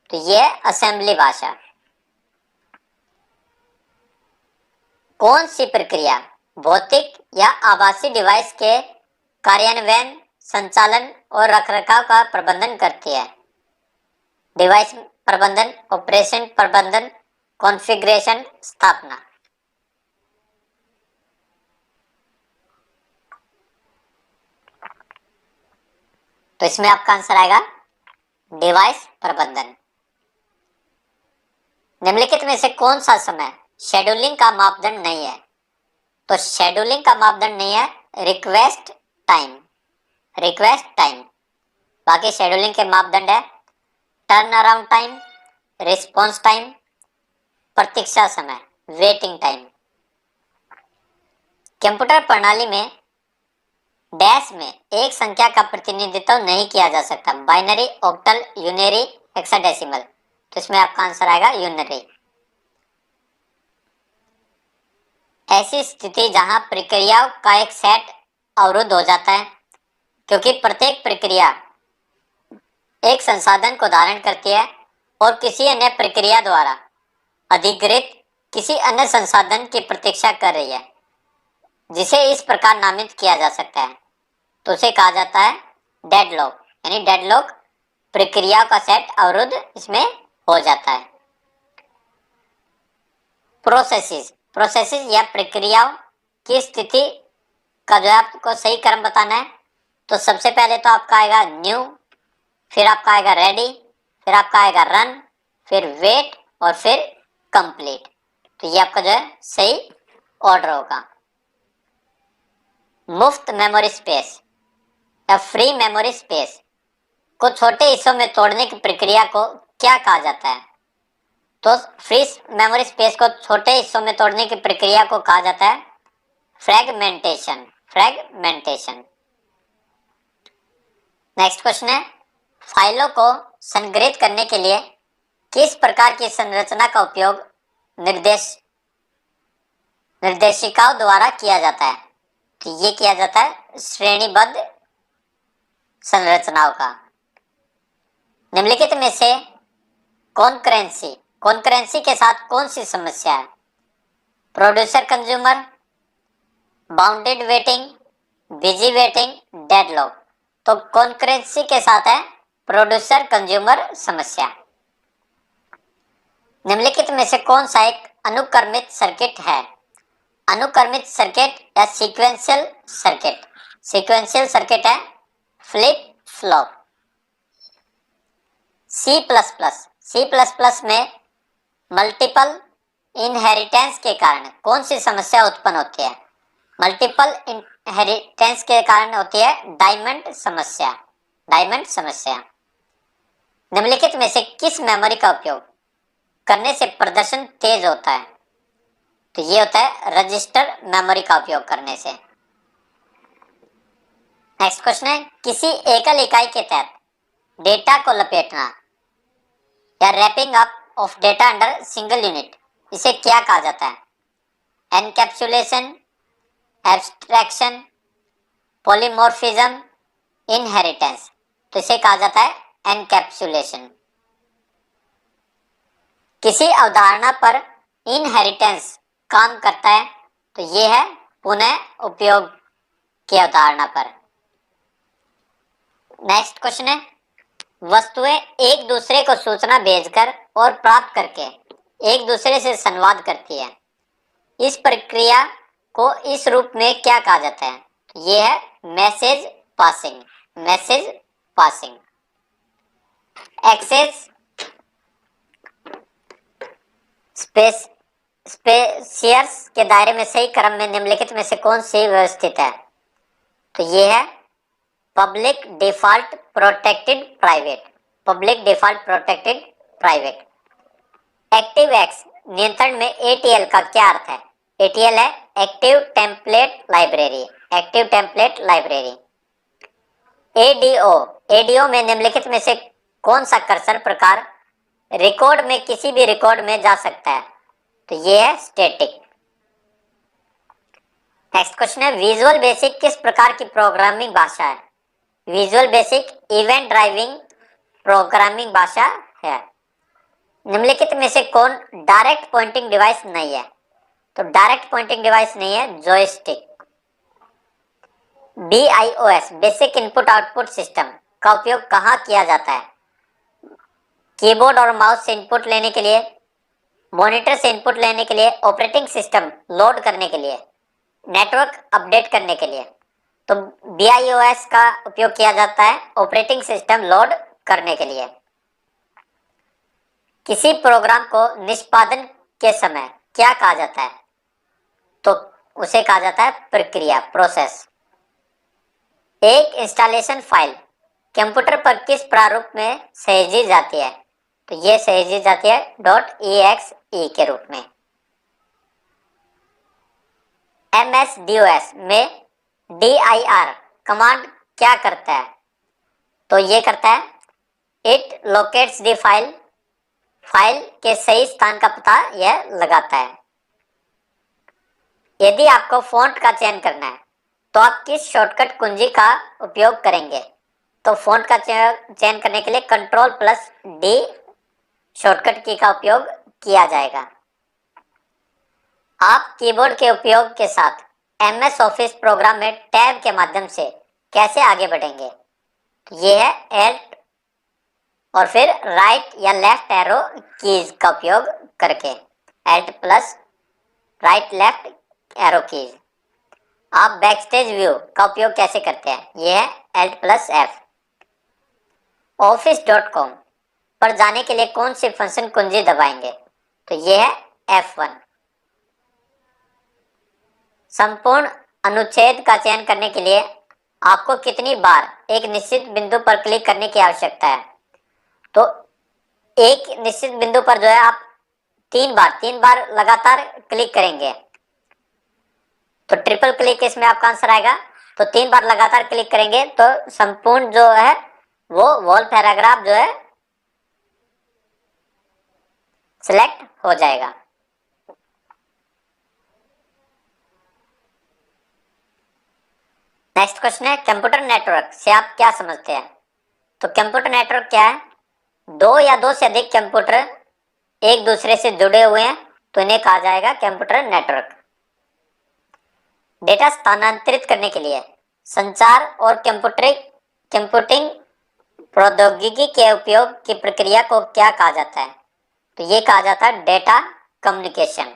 तो यह असेंबली भाषा। कौन सी प्रक्रिया भौतिक या आभासी डिवाइस के कार्यान्वयन, संचालन और रखरखाव का प्रबंधन करती है? डिवाइस प्रबंधन, ऑपरेशन प्रबंधन, कॉन्फ़िगरेशन, स्थापना। तो इसमें आपका आंसर आएगा डिवाइस प्रबंधन। निम्नलिखित में से कौन सा समय शेड्यूलिंग का मापदंड नहीं है? तो शेड्यूलिंग का मापदंड नहीं है रिक्वेस्ट टाइम। Request time. बाकी शेड्यूलिंग के मापदंड है turn around time, response time, प्रतीक्षा समय, वेटिंग टाइम। कंप्यूटर प्रणाली में डैश में एक संख्या का प्रतिनिधित्व नहीं किया जा सकता। Binary, octal, unary, hexadecimal. तो इसमें आपका आंसर आएगा यूनरी। ऐसी स्थिति जहां प्रक्रियाओं का एक सेट अवरुद्ध हो जाता है क्योंकि प्रत्येक प्रक्रिया एक संसाधन को धारण करती है और किसी अन्य प्रक्रिया द्वारा अधिग्रहित किसी अन्य संसाधन की प्रतीक्षा कर रही है, जिसे इस प्रकार नामित किया जा सकता है। तो उसे कहा जाता है डेडलॉक। यानी डेडलॉक प्रक्रियाओं का सेट अवरुद्ध इसमें हो जाता है। प्रोसेसेस या प्रक्रियाओं की स्थिति का जो आपको सही क्रम बताना है, तो सबसे पहले तो आपका आएगा न्यू, फिर आपका आएगा रेडी, फिर आपका आएगा रन, फिर वेट और फिर कंप्लीट। तो ये आपका जो है सही ऑर्डर होगा। मुफ्त मेमोरी स्पेस या फ्री मेमोरी स्पेस को छोटे हिस्सों में तोड़ने की प्रक्रिया को क्या कहा जाता है? तो फ्री मेमोरी स्पेस को छोटे हिस्सों में तोड़ने की प्रक्रिया को कहा जाता है फ्रैगमेंटेशन। फ्रैगमेंटेशन। नेक्स्ट क्वेश्चन है, फाइलों को संग्रहित करने के लिए किस प्रकार की संरचना का उपयोग निर्देशिकाओं द्वारा किया जाता है? तो ये किया जाता है श्रेणीबद्ध संरचनाओं का। निम्नलिखित में से कॉन्करेंसी के साथ कौन सी समस्या है? Producer consumer, bounded waiting, busy waiting, deadlock. तो कॉन्करेंसी के साथ है प्रोड्यूसर कंज्यूमर समस्या। निम्नलिखित में से कौन सा एक अनुक्रमित सर्किट है? अनुक्रमित सर्किट या सीक्वेंशियल सर्किट? सीक्वेंशियल सर्किट है फ्लिप फ्लॉप। C++ में मल्टीपल इनहेरिटेंस के कारण कौन सी समस्या उत्पन्न होती है? मल्टीपल इनहेरिटेंस के कारण होती है डायमंड समस्या। डायमंड समस्या। निम्नलिखित में से किस मेमोरी का उपयोग करने से प्रदर्शन तेज होता है? तो ये होता है रजिस्टर मेमोरी का उपयोग करने से। नेक्स्ट क्वेश्चन है, किसी एकल इकाई के तहत डेटा को लपेटना या wrapping up of data under single unit, इसे क्या कहा जाता है? Encapsulation, abstraction, polymorphism, inheritance. तो इसे कहा जाता है एनकैप्सुलेशन। किसी अवधारणा पर इनहेरिटेंस काम करता है, तो ये है पुनः उपयोग की अवधारणा पर। नेक्स्ट क्वेश्चन है, वस्तुएं एक दूसरे को सूचना भेजकर और प्राप्त करके एक दूसरे से संवाद करती है। इस प्रक्रिया को इस रूप में क्या कहा जाता है? ये है message passing. Message passing. Access space specifiers के दायरे में सही क्रम में निम्नलिखित में से कौन सी व्यवस्थित है? तो ये है public default protected private. Public default protected private. Active x नियंत्रण में एटीएल का क्या अर्थ है? एटीएल है active template library. Active template library. ADO ADO में निम्नलिखित में से कौन सा कर्सर प्रकार रिकॉर्ड में किसी भी रिकॉर्ड में जा सकता है? तो ये है स्टैटिक। नेक्स्ट क्वेश्चन है विजुअल बेसिक किस प्रकार की प्रोग्रामिंग भाषा है? Visual basic event driving programming भाषा है। निम्नलिखित में से कौन डायरेक्ट पॉइंटिंग डिवाइस नहीं है? तो डायरेक्ट पॉइंटिंग डिवाइस नहीं है joystick. BIOS basic input output system का उपयोग कहाँ किया जाता है? कीबोर्ड और माउस से इनपुट लेने के लिए, मॉनिटर से इनपुट लेने के लिए, ऑपरेटिंग सिस्टम लोड करने के लिए, नेटवर्क अपडेट करने के लिए। तो BIOS का उपयोग किया जाता है ऑपरेटिंग सिस्टम लोड करने के लिए। किसी प्रोग्राम को निष्पादन के समय क्या कहा जाता है? तो उसे कहा जाता है प्रक्रिया, प्रोसेस। एक इंस्टॉलेशन फाइल कंप्यूटर पर किस प्रारूप में सहेजी जाती है? तो ये सहेजी जाती है .exe के रूप में। MS-DOS में dir कमांड क्या करता है? तो ये करता है it locates the file, file के सही स्थान का पता यह लगाता है। यदि आपको फ़ॉन्ट का चयन करना है तो आप किस शॉर्टकट कुंजी का उपयोग करेंगे? तो फ़ॉन्ट का चयन करने के लिए Ctrl+D शॉर्टकट की का उपयोग किया जाएगा। आप कीबोर्ड के उपयोग के साथ MS ऑफिस प्रोग्राम में टैब के माध्यम से कैसे आगे बढ़ेंगे? ये है Alt और फिर राइट या लेफ्ट एरो कीज का उपयोग करके, Alt+ right left arrow keys. आप बैकस्टेज व्यू का उपयोग कैसे करते हैं? ये है Alt+F। office.com पर जाने के लिए कौन सी फंक्शन कुंजी दबाएंगे? तो ये है F1। संपूर्ण अनुच्छेद का चयन करने के लिए आपको कितनी बार एक निश्चित बिंदु पर क्लिक करने की आवश्यकता है? तो एक निश्चित बिंदु पर जो है आप तीन बार लगातार क्लिक करेंगे तो ट्रिपल क्लिक इसमें आपका आंसर आएगा। तो 3 बार लगातार क्लिक करेंगे तो संपूर्ण जो है वो वॉल पैराग्राफ जो है सिलेक्ट हो जाएगा। नेक्स्ट क्वेश्चन है कंप्यूटर नेटवर्क से आप क्या समझते हैं? तो कंप्यूटर नेटवर्क क्या है? दो या दो से अधिक कंप्यूटर एक दूसरे से जुड़े हुए हैं तो इन्हें कहा जाएगा कंप्यूटर नेटवर्क। डेटा स्थानांतरित करने के लिए संचार और कंप्यूटिंग प्रौद्योगिकी के उपयोग की प्रक्रिया को क्या कहा जाता है? तो ये कहा जाता है डेटा कम्युनिकेशन।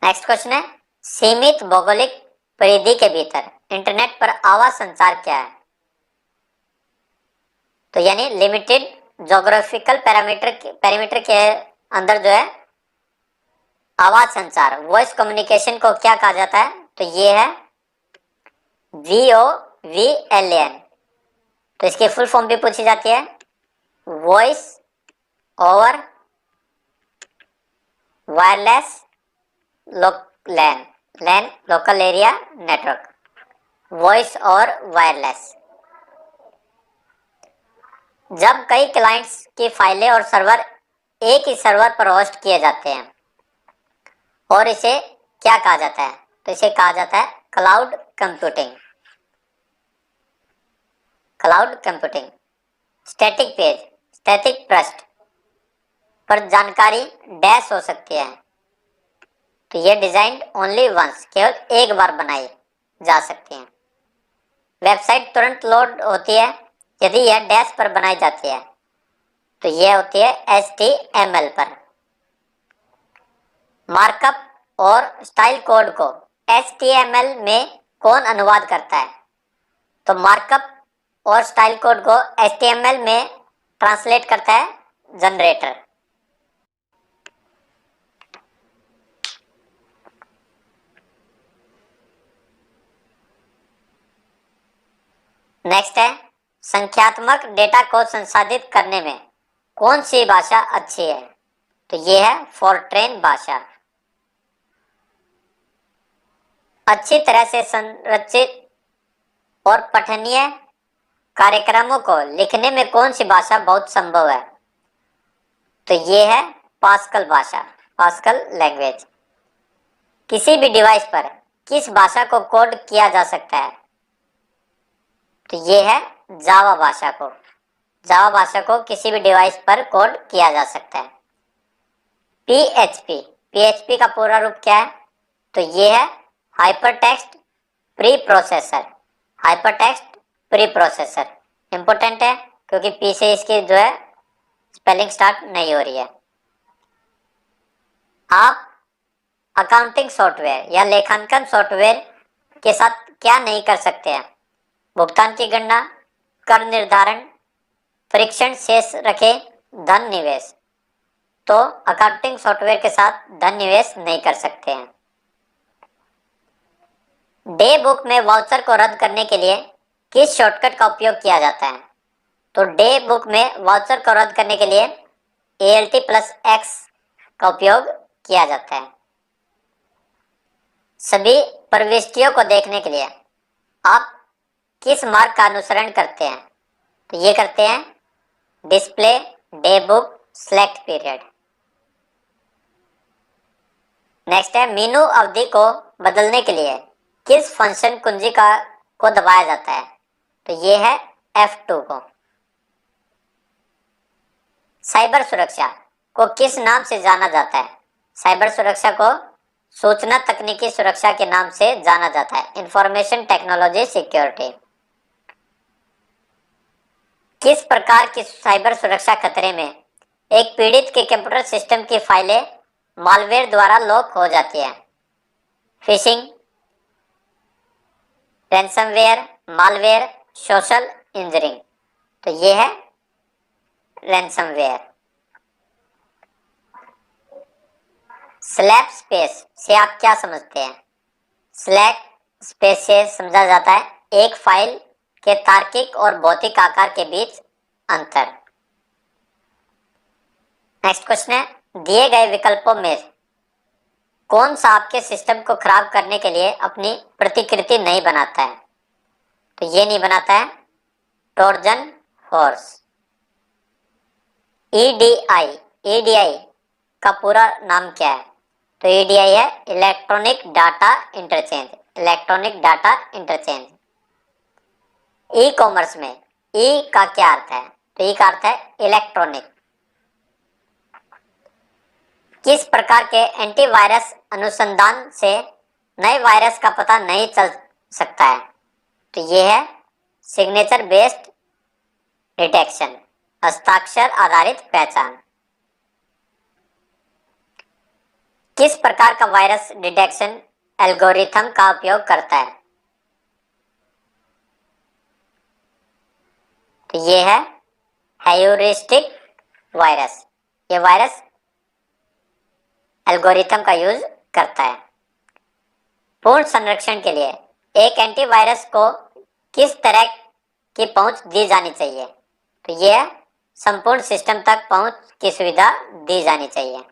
नेक्स्ट क्वेश्चन है सीमित भौगोलिक परिधि के भीतर इंटरनेट पर आवाज संचार क्या है? तो यानी लिमिटेड ज्योग्राफिकल पैरामीटर के अंदर जो है आवाज संचार, वॉइस कम्युनिकेशन को क्या कहा जाता है? तो ये है VOVLAN। तो इसकी फुल फॉर्म भी पूछी जाती है वॉइस ओवर वायरलेस लैन लोकल एरिया नेटवर्क। वॉइस और वायरलेस। जब कई क्लाइंट्स की फाइलें और सर्वर एक ही सर्वर पर होस्ट किए जाते हैं और इसे क्या कहा जाता है? तो इसे कहा जाता है cloud computing. Cloud computing. Static page, static पृष्ठ पर जानकारी डैश हो सकती है तो ये डिजाइन्ड ओनली वंस, केवल एक बार बनाई जा सकती है। वेबसाइट तुरंत लोड होती है यदि यह डैश पर बनाई जाती है तो यह होती है HTML पर। मार्कअप और स्टाइल कोड को HTML में कौन अनुवाद करता है? तो मार्कअप और स्टाइल कोड को HTML में ट्रांसलेट करता है जनरेटर। नेक्स्ट है, संख्यात्मक डेटा को संसाधित करने में कौन सी भाषा अच्छी है? तो ये है फोर्ट्रेन भाषा। अच्छी तरह से संरचित और पठनीय कार्यक्रमों को लिखने में कौन सी भाषा बहुत संभव है? तो ये है पास्कल भाषा, पास्कल लैंग्वेज। किसी भी डिवाइस पर किस भाषा को कोड किया जा सकता है? तो ये है जावा भाषा को। जावा भाषा को किसी भी डिवाइस पर कोड किया जा सकता है। पीएचपी, पीएचपी का पूरा रूप क्या है? तो ये है hypertext pre processor. Hypertext pre processor important है क्योंकि पी से इसकी जो है स्पेलिंग स्टार्ट नहीं हो रही है। आप अकाउंटिंग सॉफ्टवेयर या लेखांकन सॉफ्टवेयर के साथ क्या नहीं कर सकते हैं? भुगतान की गणना, कर निर्धारण, परीक्षण शेष रखे, धन निवेश। तो अकाउंटिंग सॉफ्टवेयर के साथ धन निवेश नहीं कर सकते हैं। डे बुक में वाउचर को रद्द करने के लिए किस शॉर्टकट का उपयोग किया जाता है? तो डे बुक में वाउचर को रद्द करने के लिए ALT+X का उपयोग किया जाता है। सभी प्रविष्टियों को देखने के लिए आप किस मार्ग का अनुसरण करते हैं? तो ये करते हैं display, day book, select period. Next है, मीनू अवधि को बदलने के लिए किस फंक्शन कुंजी को दबाया जाता है? तो ये है F2 को। साइबर सुरक्षा को किस नाम से जाना जाता है? साइबर सुरक्षा को सूचना तकनीकी सुरक्षा के नाम से जाना जाता है, इंफॉर्मेशन टेक्नोलॉजी सिक्योरिटी। किस प्रकार की साइबर सुरक्षा खतरे में एक पीड़ित के कंप्यूटर सिस्टम की फाइलें मालवेयर द्वारा लॉक हो जाती है? Fishing, ransomware, malware, social engineering. तो ये है रैंसमवेयर। स्लैश स्पेस से आप क्या समझते हैं? स्लैश स्पेस से समझा जाता है एक फाइल के तार्किक और भौतिक आकार के बीच अंतर। नेक्स्ट क्वेश्चन है, दिए गए विकल्पों में कौन सा आपके सिस्टम को खराब करने के लिए अपनी प्रतिकृति नहीं बनाता है? तो ये नहीं बनाता है ट्रोजन हॉर्स। ईडीआई का पूरा नाम क्या है? तो ईडीआई है electronic data interchange. Electronic data interchange. E commerce में ई का क्या अर्थ है? तो ई का अर्थ है इलेक्ट्रॉनिक। किस प्रकार के एंटीवायरस अनुसंधान से नए वायरस का पता नहीं चल सकता है? तो ये है सिग्नेचर बेस्ड डिटेक्शन, हस्ताक्षर आधारित पहचान। किस प्रकार का वायरस डिटेक्शन एल्गोरिथम का उपयोग करता है? तो ये है हेयूरिस्टिक वायरस। ये वायरस एल्गोरिथम का यूज करता है। पूर्ण संरक्षण के लिए एक एंटीवायरस को किस तरह की पहुंच दी जानी चाहिए? तो यह संपूर्ण सिस्टम तक पहुंच की सुविधा दी जानी चाहिए।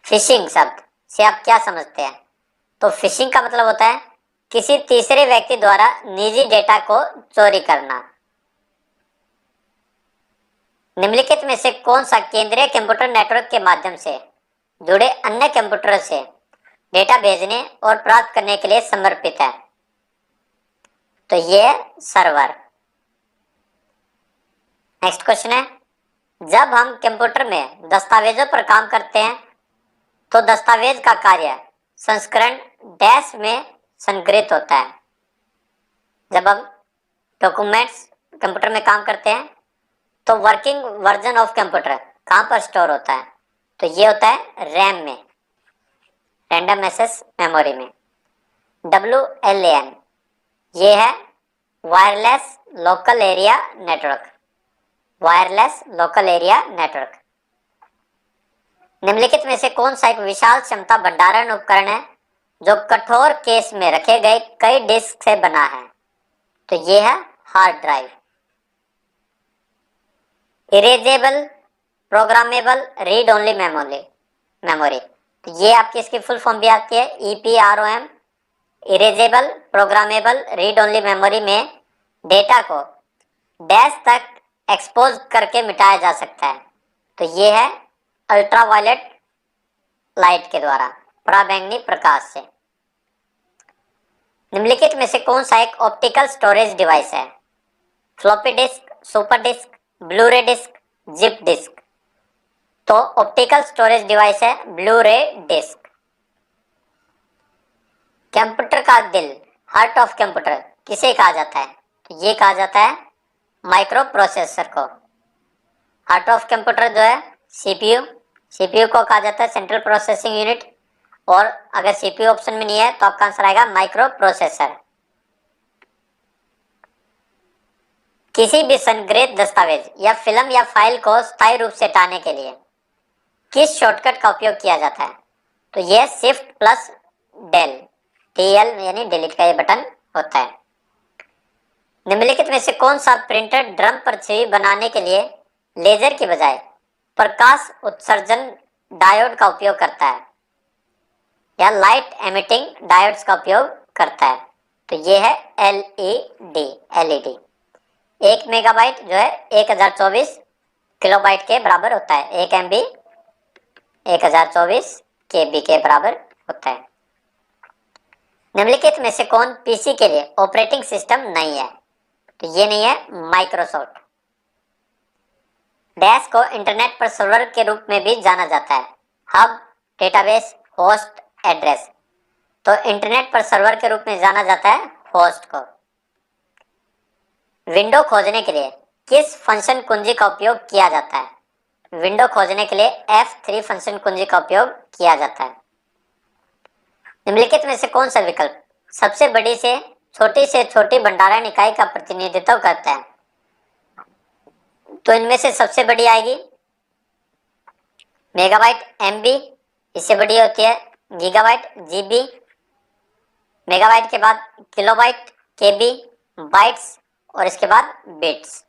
फिशिंग शब्द से आप क्या समझते हैं? तो फिशिंग का मतलब होता है किसी तीसरे व्यक्ति द्वारा निजी डेटा को चोरी करना। निम्नलिखित में से कौन सा केंद्रीय कंप्यूटर नेटवर्क के माध्यम से जुड़े अन्य कंप्यूटरों से डेटा भेजने और प्राप्त करने के लिए समर्पित है? तो ये सर्वर। नेक्स्ट क्वेश्चन है, जब हम कंप्यूटर में दस्तावेजों पर काम करते हैं तो दस्तावेज का कार्य संस्करण डैश में संग्रहित होता है। जब हम डॉक्यूमेंट्स कंप्यूटर में काम करते हैं तो वर्किंग वर्जन ऑफ कंप्यूटर कहाँ पर स्टोर होता है? तो ये होता है रैम में, रैंडम एक्सेस मेमोरी में। WLAN ये है wireless local area network. Wireless local area network. निम्नलिखित में से कौन सा एक विशाल क्षमता भंडारण उपकरण है जो कठोर केस में रखे गए कई डिस्क से बना है? तो ये है hard drive. Erasable programmable read only memory, तो ये आपकी इसकी फुल फॉर्म भी आती है EPROM, erasable programmable read only memory में डेटा को डैश तक एक्सपोज करके मिटाया जा सकता है। तो ये है अल्ट्रावायलेट लाइट के द्वारा, पराबैंगनी प्रकाश से। निम्नलिखित में से कौन सा एक ऑप्टिकल स्टोरेज डिवाइस है? Floppy disk, super disk, blu ray disk, zip disk. तो ऑप्टिकल स्टोरेज डिवाइस है ब्लू-रे डिस्क। कंप्यूटर का दिल, हार्ट ऑफ कंप्यूटर किसे कहा जाता है? तो ये कहा जाता है माइक्रो प्रोसेसर को। हार्ट ऑफ कंप्यूटर जो है सीपीयू को कहा जाता है सेंट्रल प्रोसेसिंग यूनिट, और अगर सीपीयू ऑप्शन में नहीं है तो आपका आंसर आएगा माइक्रो प्रोसेसर। किसी भी संग्रहित दस्तावेज या फिल्म या फाइल को स्थायी रूप से हटाने के लिए किस शॉर्टकट का उपयोग किया जाता है? तो यह शिफ्ट प्लस डेल, DL यानी डिलीट का ये बटन होता है। निम्नलिखित में से कौन सा प्रिंटर ड्रम पर छवि बनाने के लिए लेजर की बजाय प्रकाश उत्सर्जन डायोड का उपयोग करता है या लाइट एमिटिंग डायोड्स का उपयोग करता है? तो ये है LED। 1 मेगाबाइट जो है 1024 किलोबाइट के बराबर होता है। 1 MB 1024 KB के बराबर होता है। निम्नलिखित में से कौन PC के लिए ऑपरेटिंग सिस्टम नहीं है? तो ये नहीं है माइक्रोसॉफ्ट। डैश को इंटरनेट पर सर्वर के रूप में भी जाना जाता है, हब, डेटाबेस, होस्ट, एड्रेस। तो इंटरनेट पर सर्वर के रूप में जाना जाता है होस्ट को। विंडो खोजने के लिए किस फंक्शन कुंजी का उपयोग किया जाता है? विंडो खोजने के लिए F3 फंक्शन कुंजी का उपयोग किया जाता है। निम्नलिखित में से कौन सा विकल्प सबसे बड़ी से छोटी भंडारण इकाई का प्रतिनिधित्व करता है? तो इनमें से सबसे बड़ी आएगी मेगाबाइट MB, इससे बड़ी होती है गीगाबाइट GB, मेगाबाइट के बाद किलोबाइट KB, बाइट्स, और इसके बाद बिट्स।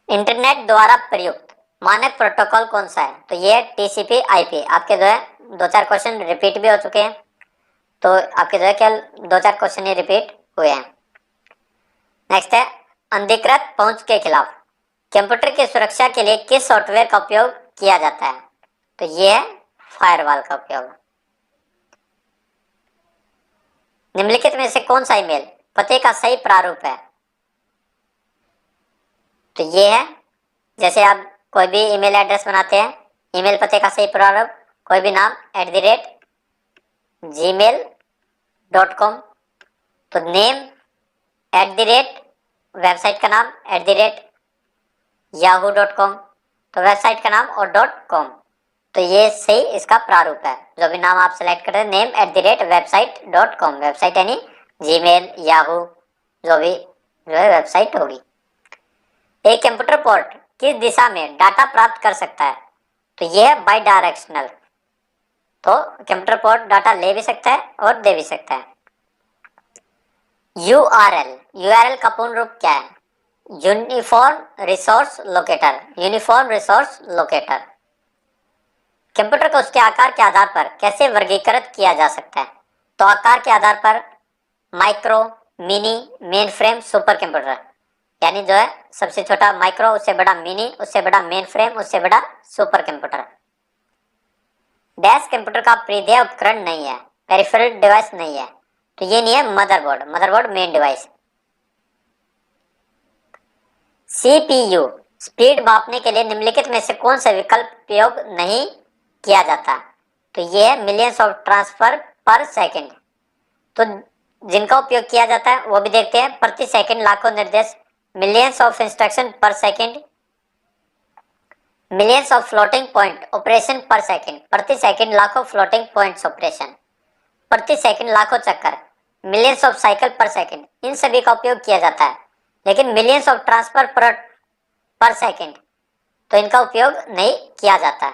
इंटरनेट द्वारा प्रयुक्त मानक प्रोटोकॉल कौन सा है? तो ये TCP/IP। आपके जो है 2-4 क्वेश्चन रिपीट भी हो चुके हैं, तो आपके जो है क्या 2-4 क्वेश्चन ही रिपीट हुए हैं। नेक्स्ट है अनधिकृत पहुंच के खिलाफ कंप्यूटर की सुरक्षा के लिए किस सॉफ्टवेयर का उपयोग किया जाता है? तो ये है फायरवॉल का उपयोग। निम्नलिखित में से कौन सा ईमेल पते का सही प्रारूप है? तो ये है, जैसे आप कोई भी ईमेल एड्रेस बनाते हैं, ईमेल पते का सही प्रारूप कोई भी नाम @gmail.com, तो नेम वेबसाइट का नाम @yahoo.com, तो वेबसाइट का नाम और .com, तो ये सही इसका प्रारूप है। जो भी नाम आप सेलेक्ट करें, नेम @website.com, वेबसाइट यानी जीमेल, याहू, जो भी जो है वेबसाइट होगी। एक कंप्यूटर पोर्ट किस दिशा में डाटा प्राप्त कर सकता है? तो यह है बाई डायरेक्शनल। तो कंप्यूटर पोर्ट डाटा ले भी सकता है और दे भी सकता है। URL का पूर्ण रूप क्या है? Uniform resource locator. कंप्यूटर को उसके आकार के आधार पर कैसे वर्गीकृत किया जा सकता है? तो आकार के आधार पर micro, mini, main frame, super computer, यानी जो है सबसे छोटा माइक्रो, उससे बड़ा मिनी, उससे बड़ा मेन फ्रेम, उससे बड़ा सुपर कंप्यूटर। डैश कंप्यूटर का परिधेय उपकरण नहीं है, पेरिफेरल डिवाइस नहीं है, तो ये नहीं है motherboard main device. CPU speed मापने के लिए निम्नलिखित में से कौन सा विकल्प उपयोग नहीं किया जाता? तो ये है मिलियंस ऑफ ट्रांसफर पर सेकंड। तो जिनका उपयोग किया जाता है वो भी देखते हैं। प्रति सेकंड लाखों निर्देश, मिलियंस ऑफ इंस्ट्रक्शन पर second, millions of floating point operation पर सेकंड, प्रति सेकंड लाखों फ्लोटिंग पॉइंट्स ऑपरेशन, प्रति सेकंड लाखों चक्कर, मिलियंस ऑफ साइकिल पर सेकंड, इन सभी का उपयोग किया जाता है। लेकिन मिलियंस ऑफ ट्रांसफर पर सेकंड, तो इनका उपयोग नहीं किया जाता।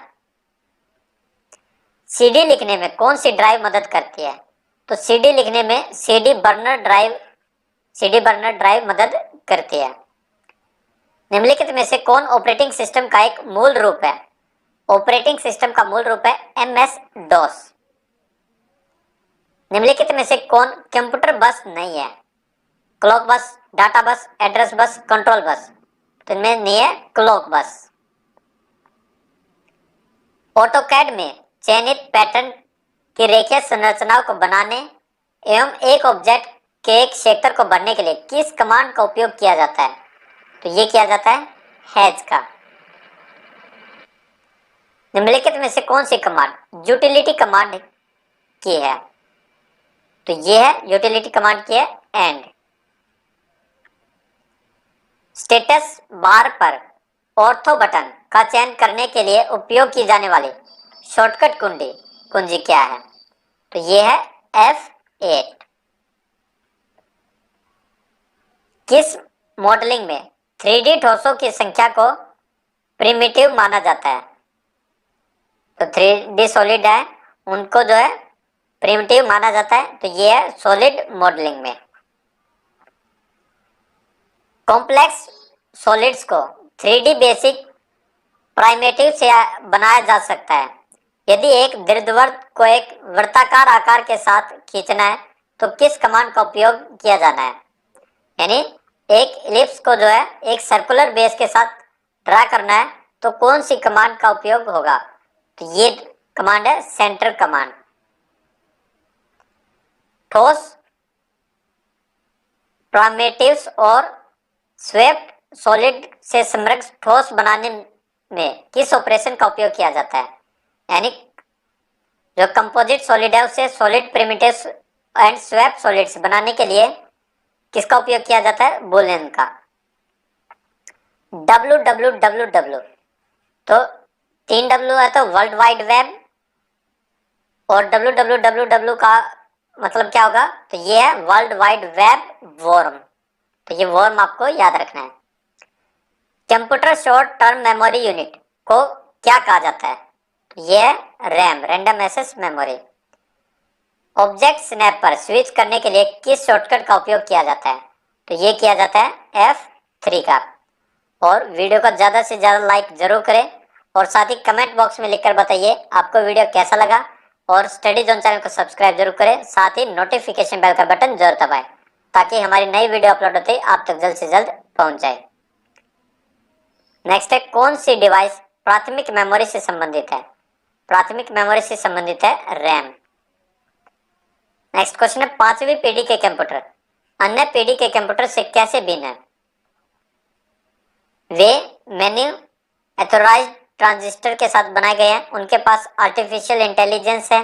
CD लिखने में कौन सी ड्राइव मदद करती है? तो सीडी लिखने में सीडी बर्नर ड्राइव मदद करती है। निम्नलिखित में से कौन ऑपरेटिंग सिस्टम का एक मूल रूप है? ऑपरेटिंग सिस्टम का मूल रूप है MS DOS। निम्नलिखित में से कौन कंप्यूटर बस नहीं है? क्लॉक बस, डाटा बस, एड्रेस बस, कंट्रोल बस। तो इनमें नहीं है क्लॉक बस। ऑटोकैड में चयनित पैटर्न की रेखीय संरचनाओं को बनाने एवं एक ऑब्जेक्ट के एक सेक्टर को भरने के लिए किस कमांड का उपयोग किया जाता है? तो ये किया जाता है हैज का। निम्नलिखित में से कौन सी कमांड यूटिलिटी कमांड की है? तो ये है यूटिलिटी कमांड की है एंड। स्टेटस बार पर ऑर्थो बटन का चयन करने के लिए उपयोग की जाने वाली शॉर्टकट कुंजी क्या है? तो ये है F8। किस मॉडलिंग में 3D ठोसों की संख्या को प्रिमिटिव माना जाता है? तो 3D सॉलिड है उनको जो है प्रिमिटिव माना जाता है। तो ये है सॉलिड मॉडलिंग में। कॉम्प्लेक्स सॉलिड्स को 3D बेसिक प्राइमेटिव से बनाया जा सकता है। यदि एक दीर्घवृत्त को एक वृत्ताकार आकार के साथ खींचना है तो किस कमांड का उपयोग किया जाना है? यानी एक इलिप्स को जो है एक सर्कुलर बेस के साथ ड्रा करना है तो कौन सी कमांड का उपयोग होगा? तो ये कमांड है सेंटर कमांड। ठोस प्राइमेटिव्स और स्वेप्ट सॉलिड से समृद्ध ठोस बनाने में किस ऑपरेशन का उपयोग किया जाता है? यानी जो कंपोजिट सॉलिड है उसे solid primitives and swept solids बनाने के लिए किसका उपयोग किया जाता है? बूलियन का। www तो 3W है तो वर्ल्ड वाइड वेब, और www का मतलब क्या होगा? तो ये है वर्ल्ड वाइड वेब वॉर्म। तो ये वॉर्म आपको याद रखना है। Computer short term memory unit को क्या कहा जाता है? तो ये है RAM, random access memory. Object snap पर स्विच करने के लिए किस शॉर्टकट का उपयोग किया जाता है? तो ये किया जाता है F3 का। और वीडियो को ज़्यादा से ज़्यादा लाइक जरूर करें और साथ ही कमेंट बॉक्स में लिखकर बताइए आपको वीडियो कैसा लगा, और स्टडी जोन चैनल को सब्सक्राइब जरूर करें। साथ ही नोटिफिकेशन बेल का बटन जरूर दबाएं ताकि हमारी नई वीडियो अपलोड होते ही आप तक जल्द से जल्द पहुंच जाए। नेक्स्ट है, कौन सी डिवाइस प्राथमिक मेमोरी से संबंधित है? प्राथमिक मेमोरी से संबंधित है रैम। नेक्स्ट क्वेश्चन है, 5वीं पीढ़ी के कंप्यूटर अन्य पीढ़ी के कंप्यूटर से कैसे भिन्न है? वे मैन्यू एथोराइज्ड ट्रांजिस्टर के साथ बनाए गए हैं, उनके पास आर्टिफिशियल इंटेलिजेंस है,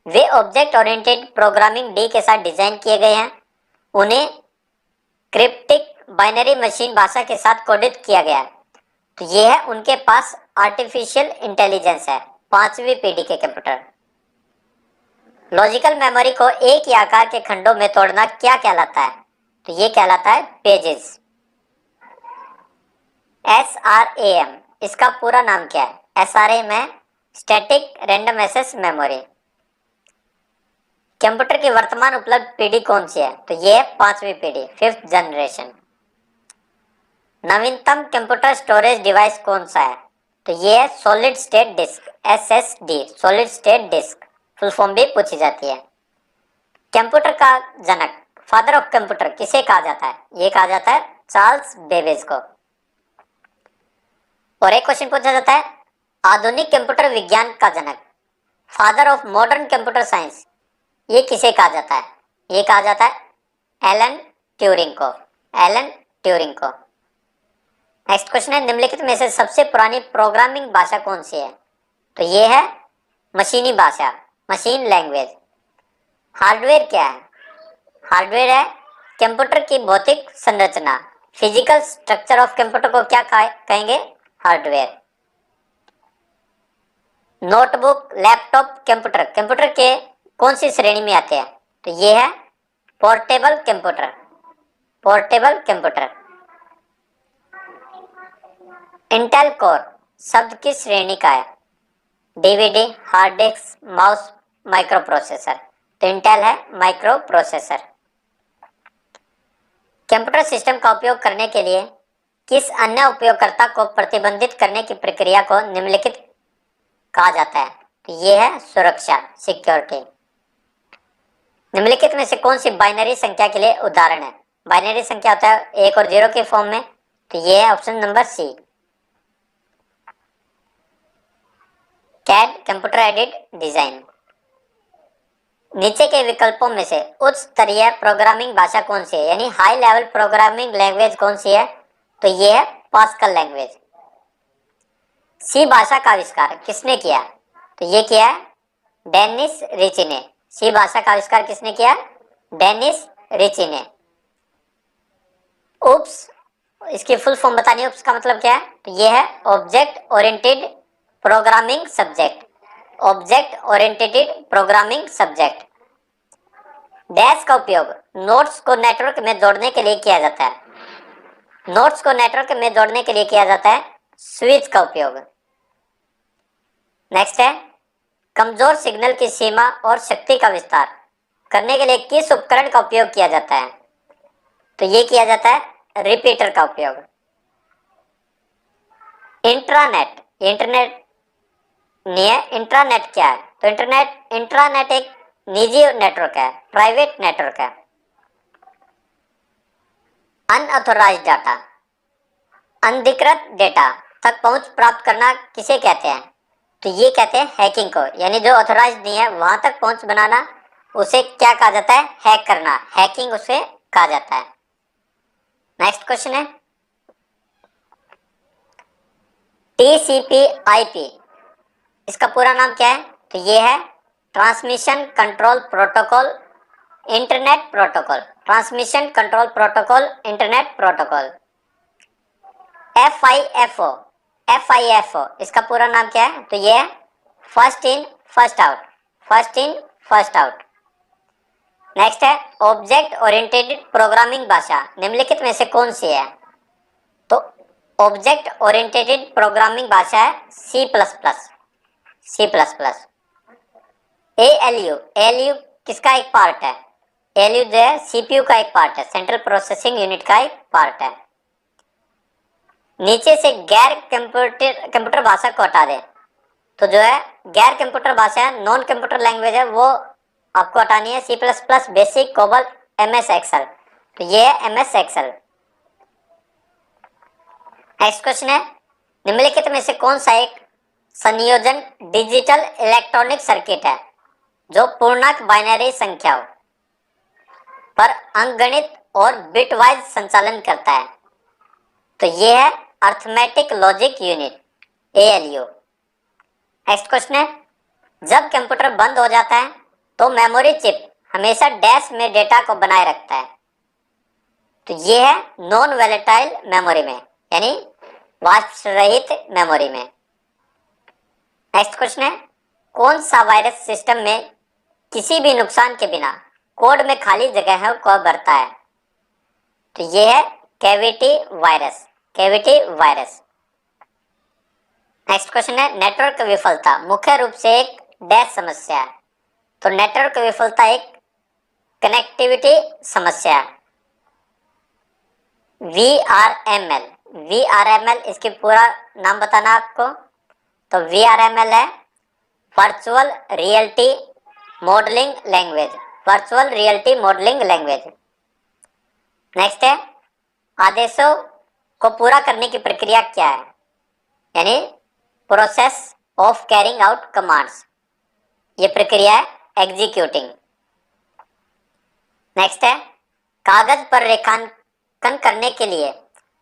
वे ऑब्जेक्ट ओरिएंटेड प्रोग्रामिंग डी के साथ डिजाइन किए गए हैं, उन्हें क्रिप्टिक बाइनरी मशीन भाषा के साथ कोडित किया गया है। तो ये है उनके पास आर्टिफिशियल इंटेलिजेंस है। 5वीं पीढ़ी के कंप्यूटर। लॉजिकल मेमोरी को एक ही आकार के खंडों में तोड़ना क्या कहलाता है? तो ये कहलाता है पेजेस। SRAM इसका पूरा नाम क्या है? SRAM है static random access memory. Computer की वर्तमान उपलब्ध पीढ़ी कौन सी है? तो ये है 5वीं पीढ़ी, 5th जनरेशन। नवीनतम कंप्यूटर स्टोरेज डिवाइस कौन सा है? तो ये है solid state disk, SSD, solid state disk full form भी पूछी जाती है। कंप्यूटर का जनक, फादर ऑफ कंप्यूटर किसे कहा जाता है? ये कहा जाता है चार्ल्स बेबेज को। और एक क्वेश्चन पूछा जाता है, आधुनिक कंप्यूटर विज्ञान का जनक, father of modern computer science, ये किसे कहा जाता है? ये कहा जाता है एलन ट्यूरिंग को, एलन ट्यूरिंग को। नेक्स्ट क्वेश्चन है, निम्नलिखित में से सबसे पुरानी प्रोग्रामिंग भाषा कौन सी है? तो ये है मशीनी भाषा, मशीन लैंग्वेज। हार्डवेयर क्या है? हार्डवेयर है कंप्यूटर की भौतिक संरचना, फिजिकल स्ट्रक्चर ऑफ कंप्यूटर को क्या कहेंगे? Hardware. Notebook, laptop, computer computer के कौन सी श्रेणी में आते हैं? तो ये है portable computer, portable computer. Intel core शब्द किस श्रेणी का है? DVD, hard disk, mouse, micro processor. तो इंटेल है माइक्रो प्रोसेसर। कंप्यूटर सिस्टम का उपयोग करने के लिए किस अन्य उपयोगकर्ता को प्रतिबंधित करने की प्रक्रिया को निम्नलिखित कहा जाता है? तो ये है सुरक्षा, सिक्योरिटी। निम्नलिखित में से कौन सी बाइनरी संख्या के लिए उदाहरण है? बाइनरी संख्या होता है 1 और 0 के फॉर्म में, तो ये है option number C, CAD computer aided design. नीचे के विकल्पों में से उच्च स्तरीय प्रोग्रामिंग भाषा कौन सी है, यानी हाई लेवल प्रोग्रामिंग लैंग्वेज कौन सी है? तो ये है पास्कल लैंग्वेज। सी भाषा का आविष्कार किसने किया? तो ये किया है डेनिस रिची ने। सी भाषा का आविष्कार किसने किया? डेनिस रिची ने। उप्स, इसकी फुल फॉर्म बतानी है, उप्स का मतलब क्या है? तो ये है object oriented programming subject, object oriented programming subject. Dash का उपयोग नोड्स को नेटवर्क में जोड़ने के लिए किया जाता है। नोड्स को नेटवर्क में जोड़ने के लिए किया जाता है स्विच का उपयोग। नेक्स्ट है कमजोर सिग्नल की सीमा और शक्ति का विस्तार करने के लिए किस उपकरण का उपयोग किया जाता है? तो ये किया जाता है रिपीटर का उपयोग। इंट्रानेट, इंटरनेट नहीं है, इंट्रानेट क्या है? तो इंट्रानेट एक निजी नेटवर्क है, प्राइवेट नेटवर्क है। अनऑथोराइज्ड डाटा, अनधिकृत डेटा तक पहुंच प्राप्त करना किसे कहते हैं? तो ये कहते हैं हैकिंग को, यानी जो ऑथोराइज्ड नहीं है वहां तक पहुंच बनाना उसे क्या कहा जाता है? हैक करना, हैकिंग उसे कहा जाता है। नेक्स्ट क्वेश्चन है TCP/IP, इसका पूरा नाम क्या है? तो ये है transmission control protocol internet protocol, transmission control protocol internet protocol. FIFO, इसका पूरा नाम क्या है? तो ये है first in first out, first in first out. Next है ऑब्जेक्ट ओरिएंटेड प्रोग्रामिंग भाषा निम्नलिखित में से कौन सी है? तो ऑब्जेक्ट ओरिएंटेड प्रोग्रामिंग भाषा है C++। ALU किसका एक पार्ट है? ALU जो है CPU का एक पार्ट है, सेंट्रल प्रोसेसिंग यूनिट का एक पार्ट है। नीचे से गैर कंप्यूटर भाषा को हटा दें, तो जो है गैर कंप्यूटर भाषा है, नॉन कंप्यूटर लैंग्वेज है, वो आपको हटानी है। C++, BASIC, COBOL, MS Excel, तो ये है MS एक्सेल। नेक्स्ट क्वेश्चन है निम्नलिखित में से कौन सा एक संयोजन डिजिटल इलेक्ट्रॉनिक सर्किट है जो पूर्णांक बाइनरी संख्याओं पर अंकगणित और बिटवाइज संचालन करता है? तो ये है arithmetic logic unit, ALU। Next question है जब कंप्यूटर बंद हो जाता है तो मेमोरी चिप हमेशा डैश में डेटा को बनाए रखता है? तो ये है नॉन वोलेटाइल मेमोरी में, यानी वाष्प रहित मेमोरी में। नेक्स्ट क्वेश्चन है कौन सा वायरस सिस्टम में किसी भी नुकसान के बिना कोड में खाली जगहों को भरता है? तो ये है cavity virus, cavity virus. Next question है नेटवर्क विफलता मुख्य रूप से एक डैश समस्या है? तो नेटवर्क विफलता एक कनेक्टिविटी समस्या है। VRML, इसकी पूरा नाम बताना आपको। तो VRML है virtual reality modelling language, virtual reality modelling language. Next है आदेशों को पूरा करने की प्रक्रिया क्या है? यानी process of carrying out commands, ये प्रक्रिया है एग्जीक्यूटिंग। नेक्स्ट है कागज पर रेखांकन करने के लिए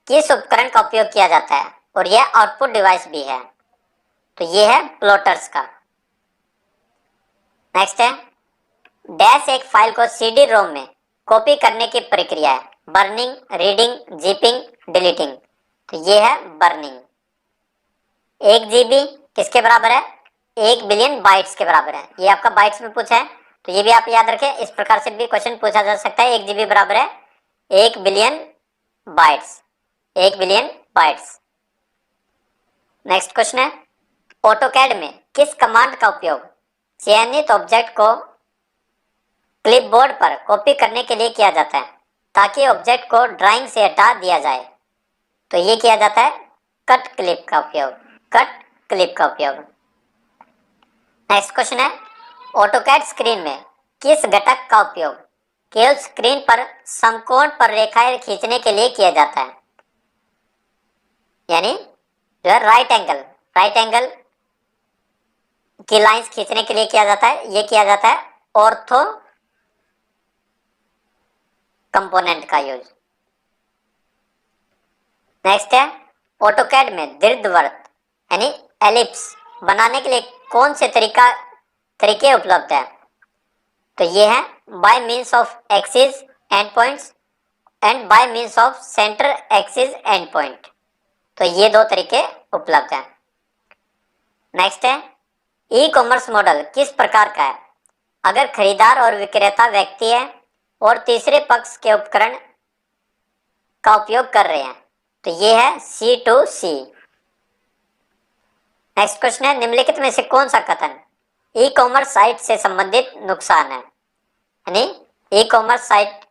किस उपकरण का उपयोग किया जाता है? और यह आउटपुट डिवाइस भी है, तो ये है प्लॉटर्स का। नेक्स्ट है डैश एक फाइल को CD रोम में कॉपी करने की प्रक्रिया है? बर्निंग, रीडिंग, जिपिंग, डिलीटिंग, तो ये है बर्निंग। 1 GB किसके बराबर है? 1 बिलियन बाइट्स के बराबर है। ये आपका बाइट्स में पूछा है, तो ये भी आप याद रखें, इस प्रकार से भी क्वेश्चन पूछा जा सकता है। 1 GB बराबर है 1 billion bytes, 1 billion bytes. Next question है ऑटोकैड में किस कमांड का उपयोग चयनित ऑब्जेक्ट को क्लिपबोर्ड पर कॉपी करने के लिए किया जाता है ताकि ऑब्जेक्ट को ड्राइंग से हटा दिया जाए। तो ये किया जाता है कट क्लिप का उपयोग, कट क्लिप का उपयोग। नेक्स्ट क्वेश्चन है, ऑटोकैड स्क्रीन में किस घटक का उपयोग केवल स्क्रीन पर समकोण पर रेखाएं खींचने के लिए किया जाता है? यानी जो है राइट एंगल की लाइंस खींचने के लिए किया जाता है, ये किया जाता है ऑर्थो कंपोनेंट का यूज। नेक्स्ट है, ऑटोकैड में दीर्घवृत्त यानी एलिप्स बनाने के लिए कौन से तरीके उपलब्ध है? तो ये है bye means of axis and points and bye means of centre axis and point. तो ये दो तरीके उपलब्ध हैं। नेक्स्ट है, ई कॉमर्स मॉडल किस प्रकार का है? अगर खरीदार और विक्रेता व्यक्ति है और तीसरे पक्ष के उपकरण का उपयोग कर रहे हैं, तो ये है C2C। नेक्स्ट क्वेश्चन है, निम्नलिखित में से कौन सा कथन ई कॉमर्स साइट से संबंधित नुकसान है? यानी ई कॉमर्स साइट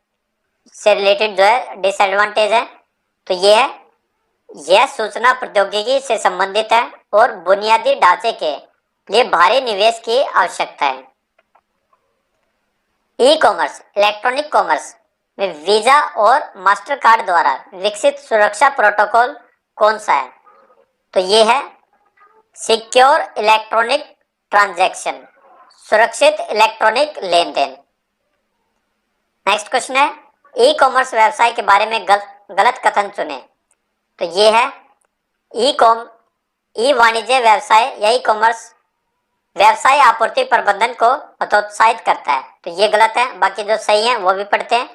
से रिलेटेड जो है डिसएडवांटेज है, तो ये है यह सूचना प्रौद्योगिकी से संबंधित है और बुनियादी ढांचे के लिए भारी निवेश की आवश्यकता है। ई कॉमर्स इलेक्ट्रॉनिक कॉमर्स में वीजा और मास्टर कार्ड द्वारा विकसित सुरक्षा प्रोटोकॉल कौन सा है? तो ये है सिक्योर इलेक्ट्रॉनिक ट्रांजैक्शन, सुरक्षित इलेक्ट्रॉनिक लेन देन। नेक्स्ट क्वेश्चन है, ई कॉमर्स व्यवसाय के बारे में गलत कथन चुने। तो ये है ई वाणिज्य व्यवसाय या ई कॉमर्स व्यवसाय आपूर्ति प्रबंधन को हतोत्साहित करता है, तो ये गलत है। बाकी जो सही है वो भी पढ़ते हैं।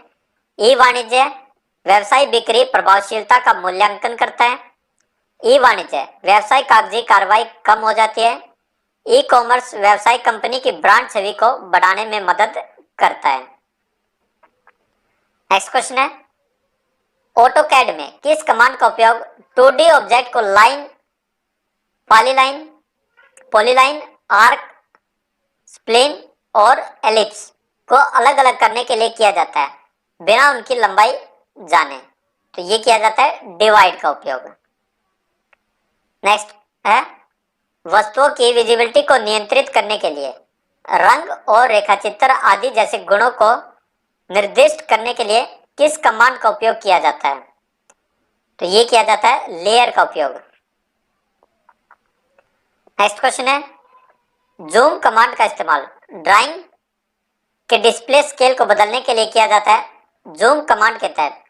ई वाणिज्य व्यवसाय बिक्री प्रभावशीलता का मूल्यांकन करता है। ई वाणिज्य व्यवसाय कागजी कार्रवाई कम हो जाती है। ई कॉमर्स व्यवसाय कंपनी की ब्रांड छवि को बढ़ाने में मदद करता है। नेक्स्ट क्वेश्चन है, ऑटोकैड में किस कमांड का उपयोग 2D ऑब्जेक्ट को लाइन, पॉलीलाइन, आर्क, स्प्लेन और एलिप्स को अलग अलग करने के लिए किया जाता है बिना उनकी लंबाई जाने? तो ये किया जाता है डिवाइड का उपयोग। नेक्स्ट है, वस्तुओं की विजिबिलिटी को नियंत्रित करने के लिए रंग और रेखाचित्र आदि जैसे गुणों को निर्दिष्ट करने के लिए किस कमांड का उपयोग किया जाता है? तो ये किया जाता है लेयर का उपयोग। नेक्स्ट क्वेश्चन है, जूम कमांड का इस्तेमाल ड्राइंग के डिस्प्ले स्केल को बदलने के लिए किया जाता है। जूम कमांड के तहत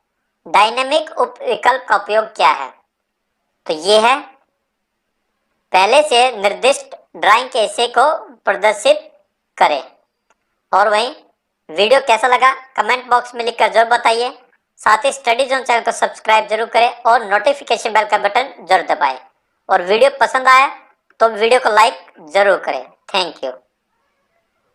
डायनेमिक उप विकल्प का उपयोग क्या है? तो ये है पहले से निर्दिष्ट ड्राइंग के हिस्से को प्रदर्शित करें। और वहीं वीडियो कैसा लगा कमेंट बॉक्स में लिखकर जरूर बताइए। साथ ही स्टडी जोन चैनल को सब्सक्राइब जरूर करें और नोटिफिकेशन बेल का बटन जरूर दबाएं। और वीडियो पसंद आया तो वीडियो को लाइक जरूर करें। Thank you.